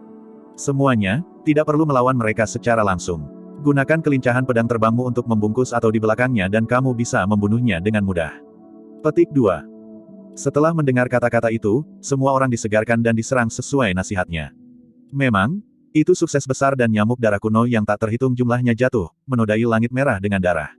Semuanya, tidak perlu melawan mereka secara langsung. Gunakan kelincahan pedang terbangmu untuk membungkus atau di belakangnya dan kamu bisa membunuhnya dengan mudah. Petik 2. Setelah mendengar kata-kata itu, semua orang disegarkan dan diserang sesuai nasihatnya. Memang, itu sukses besar dan nyamuk darah kuno yang tak terhitung jumlahnya jatuh, menodai langit merah dengan darah.